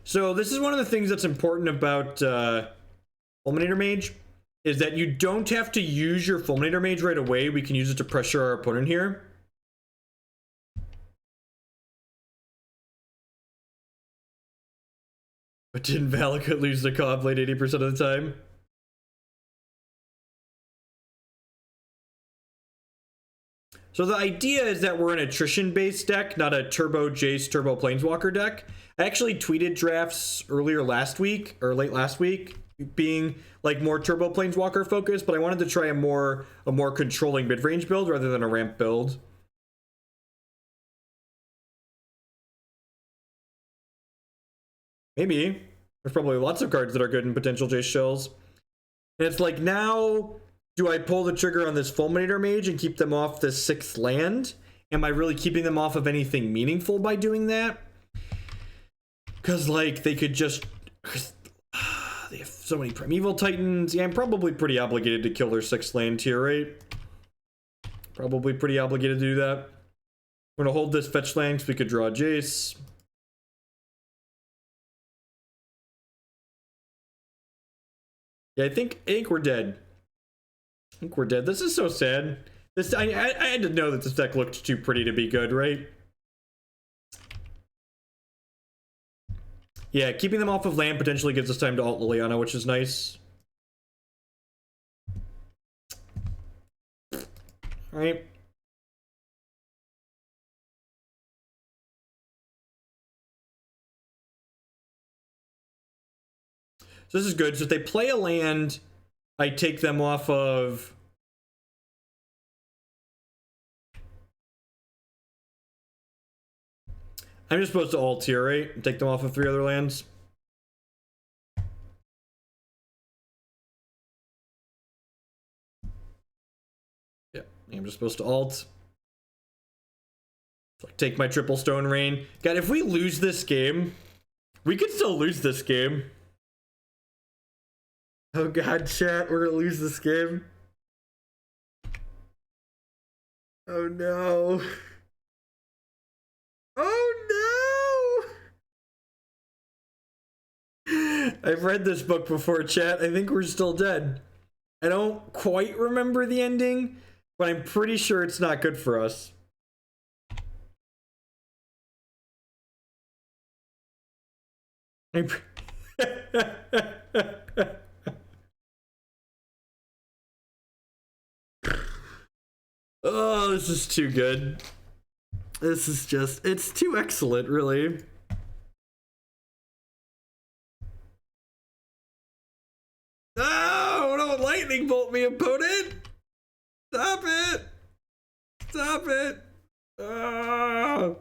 So this is one of the things that's important about Fulminator Mage, is that you don't have to use your Fulminator Mage right away. We can use it to pressure our opponent here. But didn't Valakut lose the comp late 80% of the time? So the idea is that we're an attrition-based deck, not a Turbo Jace, Turbo Planeswalker deck. I actually tweeted drafts earlier last week, or late last week, being like more Turbo Planeswalker focused, but I wanted to try a more controlling mid-range build rather than a ramp build. Maybe. There's probably lots of cards that are good in potential Jace shells. And it's like, now, do I pull the trigger on this Fulminator Mage and keep them off this 6th land? Am I really keeping them off of anything meaningful by doing that? Because, like, they could just... They have so many Primeval Titans. Yeah, I'm probably pretty obligated to kill their 6th land here, right? Probably pretty obligated to do that. We're going to hold this fetch land so we could draw Jace. Yeah, I think we're dead. I think we're dead. This is so sad. This I had to know that this deck looked too pretty to be good, right? Yeah, keeping them off of land potentially gives us time to ult Liliana, which is nice. Alright. So this is good. So if they play a land, I take them off of... I'm just supposed to ult here, right? And take them off of 3 other lands. Yeah, I'm just supposed to ult. Take my triple stone rain. God, if we lose this game, we could still lose this game. Oh god, chat, we're gonna lose this game. Oh no. Oh no! I've read this book before, chat. I think we're still dead. I don't quite remember the ending, but I'm pretty sure it's not good for us. Oh, this is too good. This is just, it's too excellent, really. Oh, don't lightning bolt me, opponent! Stop it! Stop it! Oh.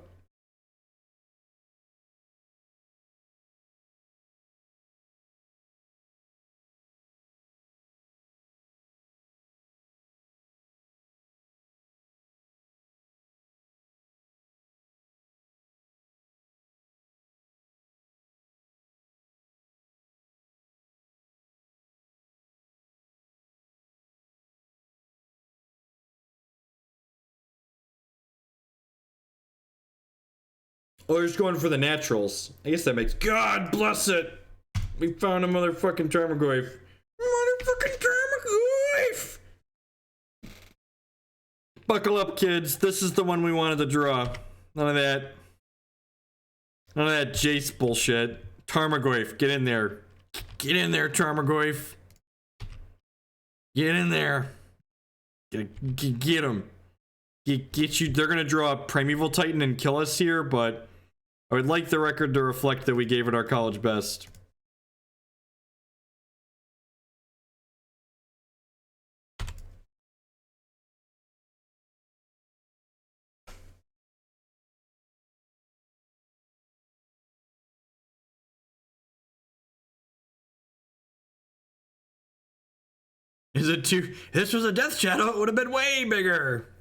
Oh, they're just going for the naturals. I guess that makes... God bless it! We found a motherfucking Tarmogoyf. Motherfucking Tarmogoyf! Buckle up, kids. This is the one we wanted to draw. None of that. None of that Jace bullshit. Tarmogoyf, get in there. Get in there, Tarmogoyf. Get in there. Get him. Get you. They're gonna draw a Primeval Titan and kill us here, but I would like the record to reflect that we gave it our college best. Is it too... This was a Death Shadow, it would have been way bigger.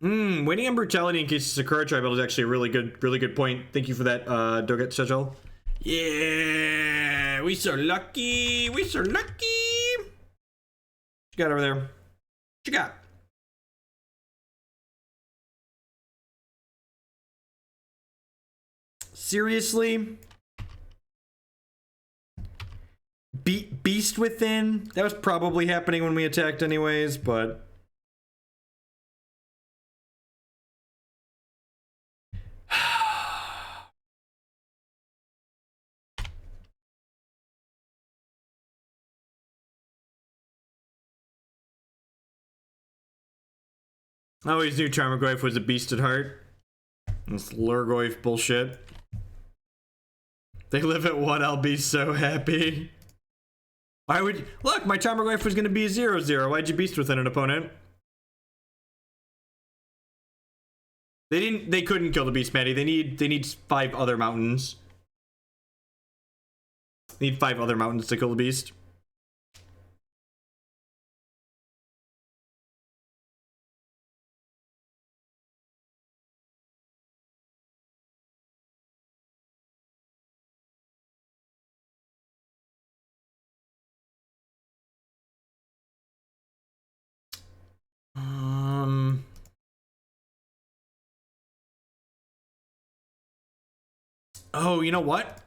Waiting on Brutality in case it's a Sakura Tri-Build is actually a really good point. Thank you for that, Doget Shechel. Yeah, we so lucky. We so lucky. What you got over there? What you got? Seriously? Beast Within? That was probably happening when we attacked anyways, but... I always knew Tarmogoyf was a beast at heart. This Lurgoyf bullshit. They live at 1, I'll be so happy. Why would... Look, my Tarmogoyf was gonna be a 0/0. Why'd you beast within an opponent? They couldn't kill the beast, Maddie. They need 5 other mountains. They need 5 other mountains to kill the beast. Oh, you know what?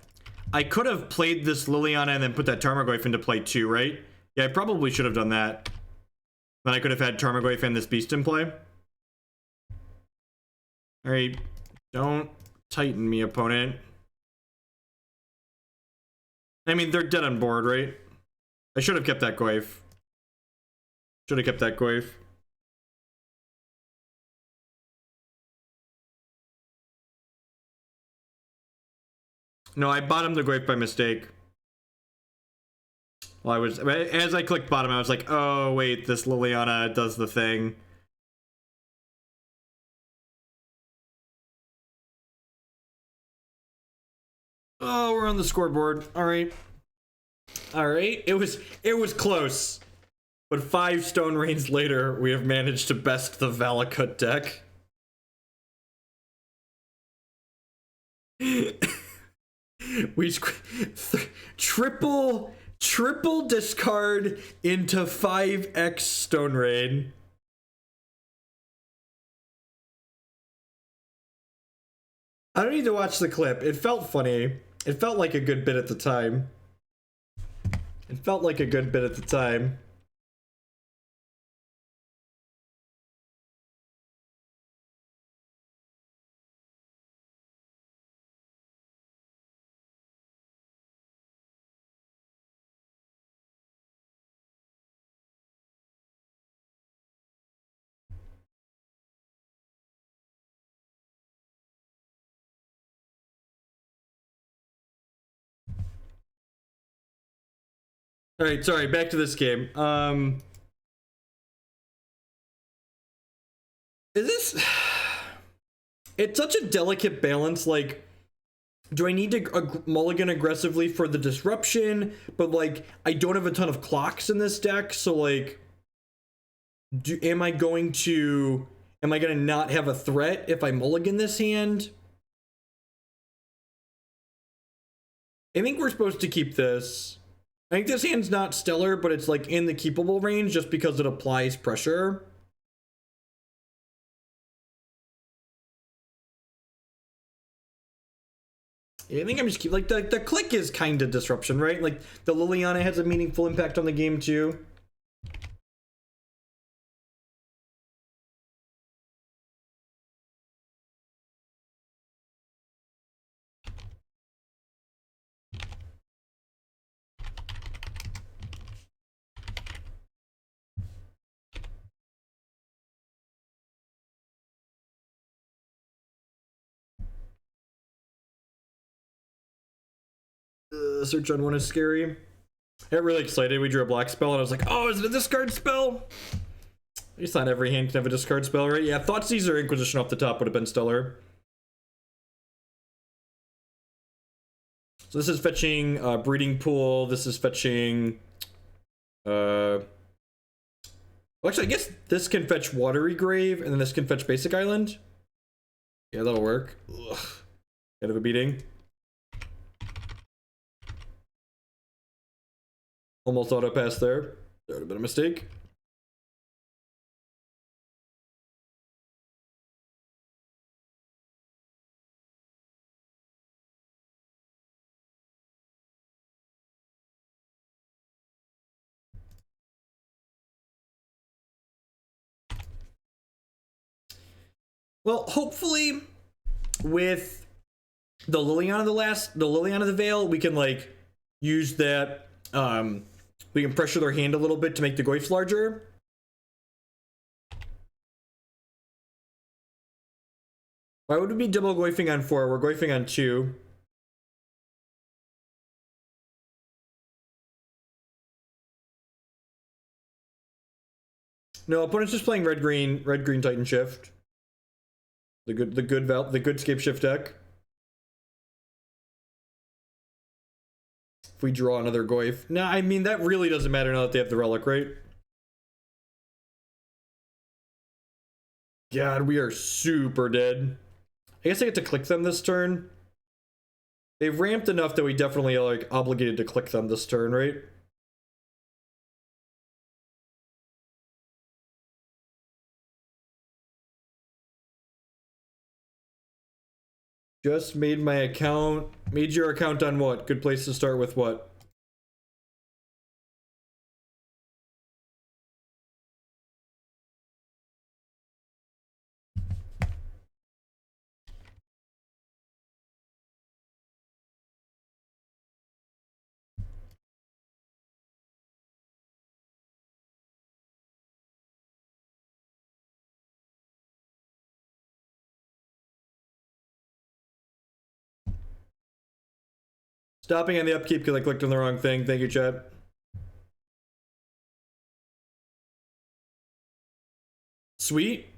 I could have played this Liliana and then put that Tarmogoyf into play too, right? Yeah, I probably should have done that. Then I could have had Tarmogoyf and this beast in play. Alright, don't tighten me, opponent. I mean, they're dead on board, right? I should have kept that Goyf. Should have kept that Goyf. No, I bottomed the Goyf by mistake. Well, as I clicked bottom, I was like, oh, wait, this Liliana does the thing. Oh, we're on the scoreboard. All right. All right. It was close. But 5 stone rains later, we have managed to best the Valakut deck. We triple discard into 5x stone rain. I don't need to watch the clip. It felt funny. It felt like a good bit at the time. It felt like a good bit at the time. All right, sorry, back to this game. Is this... It's such a delicate balance, like, do I need to mulligan aggressively for the disruption? But, like, I don't have a ton of clocks in this deck, so, like, am I gonna not have a threat if I mulligan this hand? I think we're supposed to keep this. I think this hand's not stellar, but it's, like, in the keepable range just because it applies pressure. I think I'm just like the click is kind of disruption, right? Like the Liliana has a meaningful impact on the game too. Search on one is scary. I got really excited. We drew a black spell and I was like, oh, is it a discard spell? At least not every hand can have a discard spell, right? Yeah, Thoughtseize or Inquisition off the top would have been stellar. So this is fetching Breeding Pool. This is fetching... Well, actually, I guess this can fetch Watery Grave, and then this can fetch Basic Island. Yeah, that'll work. Ugh. Kind of a beating. Almost auto pass there. That would have been a mistake. Well, hopefully with the Liliana the Liliana the Veil, we can like use that. We can pressure their hand a little bit to make the Goyfs larger. Why would we be double Goyfing on 4? We're Goyfing on 2. No, opponent's just playing red green Titan Shift. The good Scape Shift deck. If we draw another Goyf. No, I mean that really doesn't matter now that they have the relic, right? God, we are super dead. I guess I get to click them this turn. They've ramped enough that we definitely are like obligated to click them this turn, right? Just made my account. Made your account on what? Good place to start with what? Stopping on the upkeep because I clicked on the wrong thing. Thank you, chat. Sweet.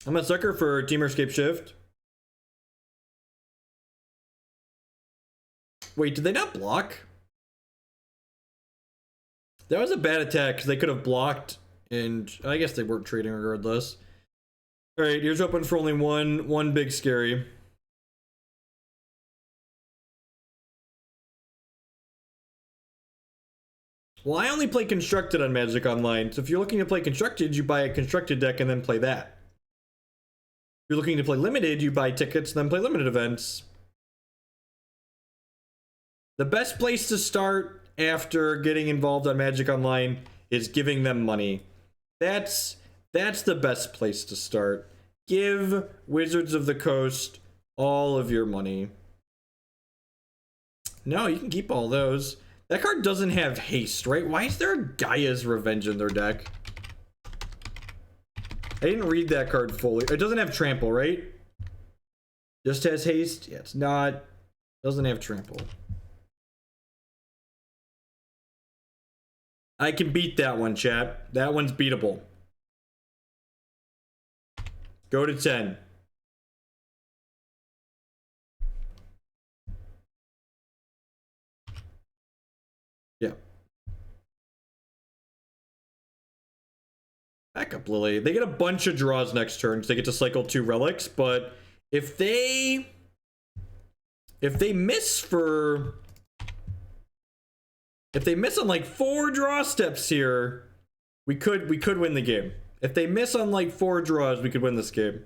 I'm a sucker for Teamer Escape Shift. Wait, did they not block? That was a bad attack because they could have blocked, and I guess they weren't trading regardless. All right, here's open for only one big scary. Well, I only play Constructed on Magic Online, so if you're looking to play Constructed, you buy a Constructed deck and then play that. If you're looking to play Limited, you buy tickets and then play Limited events. The best place to start after getting involved on Magic Online is giving them money. That's the best place to start. Give Wizards of the Coast all of your money. No, you can keep all those. That card doesn't have haste, right? Why is there a Gaia's Revenge in their deck? I didn't read that card fully. It doesn't have trample, right? Just has haste? Yeah, it's not. Doesn't have trample. I can beat that one, chat. That one's beatable. Go to 10. Yeah. Backup Lily. They get a bunch of draws next turn because they get to cycle 2 relics, but if they miss for... If they miss on like 4 draw steps here, we could win the game. If they miss on like 4 draws, we could win this game.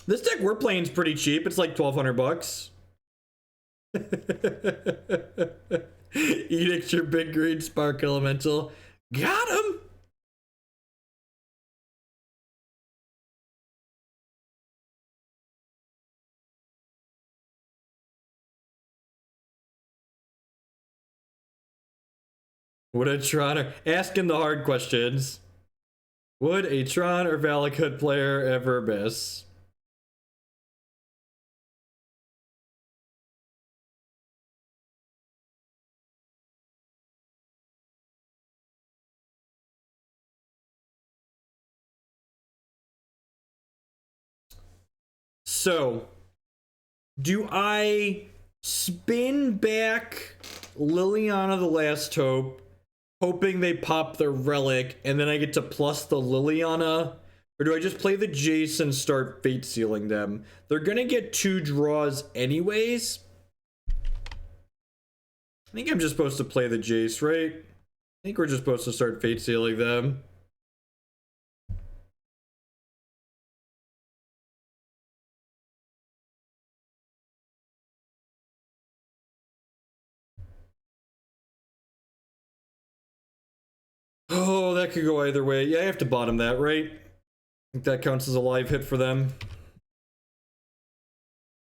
This deck we're playing is pretty cheap. It's like 1,200 bucks. Edict your big green Spark Elemental. Got him! Would a Tron asking the hard questions? Would a Tron or Valakut player ever miss? So, do I spin back Liliana the Last Hope, hoping they pop the relic, and then I get to plus the Liliana? Or do I just play the Jace and start fate sealing them? They're gonna get 2 draws anyways. I think I'm just supposed to play the Jace, right? I think we're just supposed to start fate sealing them. that could go either way. Yeah, I have to bottom that, right? I think that counts as a live hit for them.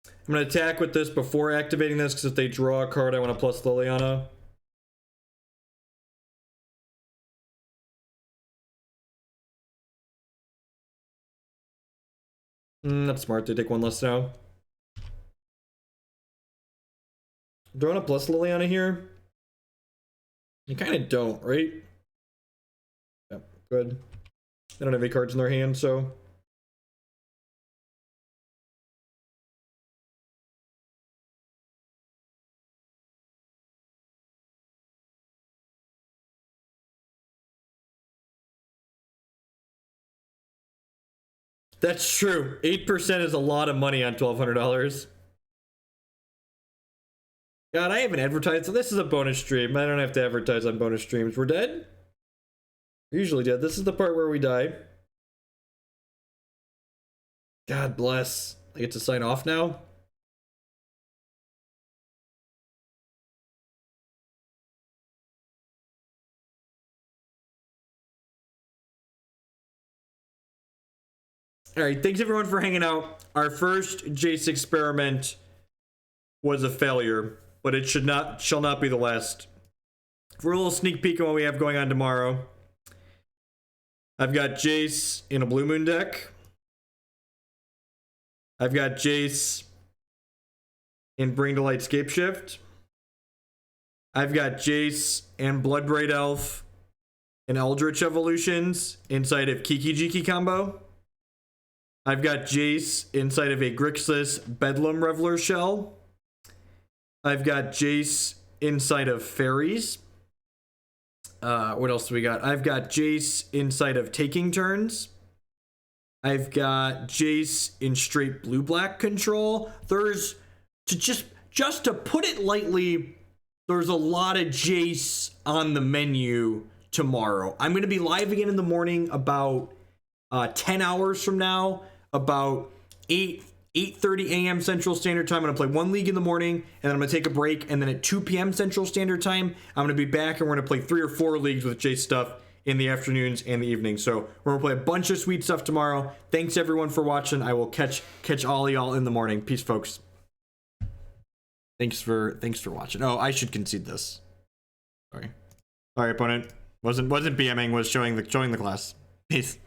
I'm going to attack with this before activating this, because if they draw a card, I want to plus Liliana. That's smart. They take one less now. Do I want to plus Liliana here? You kind of don't, right? Yeah, good. They don't have any cards in their hand, so... That's true. 8% is a lot of money on $1,200. God, I haven't advertised, so this is a bonus stream. I don't have to advertise on bonus streams. We're dead? We're usually dead. This is the part where we die. God bless. I get to sign off now? Alright, thanks everyone for hanging out. Our first Jace experiment was a failure, but it shall not be the last. For a little sneak peek on what we have going on tomorrow, I've got Jace in a Blue Moon deck. I've got Jace in Bring to Light Scapeshift. I've got Jace and Bloodbraid Elf and Eldritch Evolutions inside of Kiki Jiki combo. I've got Jace inside of a Grixis Bedlam Reveler shell. I've got Jace inside of Fairies. What else do we got? I've got Jace inside of Taking Turns. I've got Jace in straight blue-black control. There's, just to put it lightly, there's a lot of Jace on the menu tomorrow. I'm going to be live again in the morning about 10 hours from now, about 8:30 a.m. Central Standard Time. I'm going to play one league in the morning, and then I'm going to take a break, and then at 2 p.m. Central Standard Time, I'm going to be back, and we're going to play 3 or 4 leagues with Jace stuff in the afternoons and the evenings. So we're going to play a bunch of sweet stuff tomorrow. Thanks, everyone, for watching. I will catch all y'all in the morning. Peace, folks. Thanks for watching. Oh, I should concede this. Sorry, opponent. Wasn't BMing, was showing the class. Peace.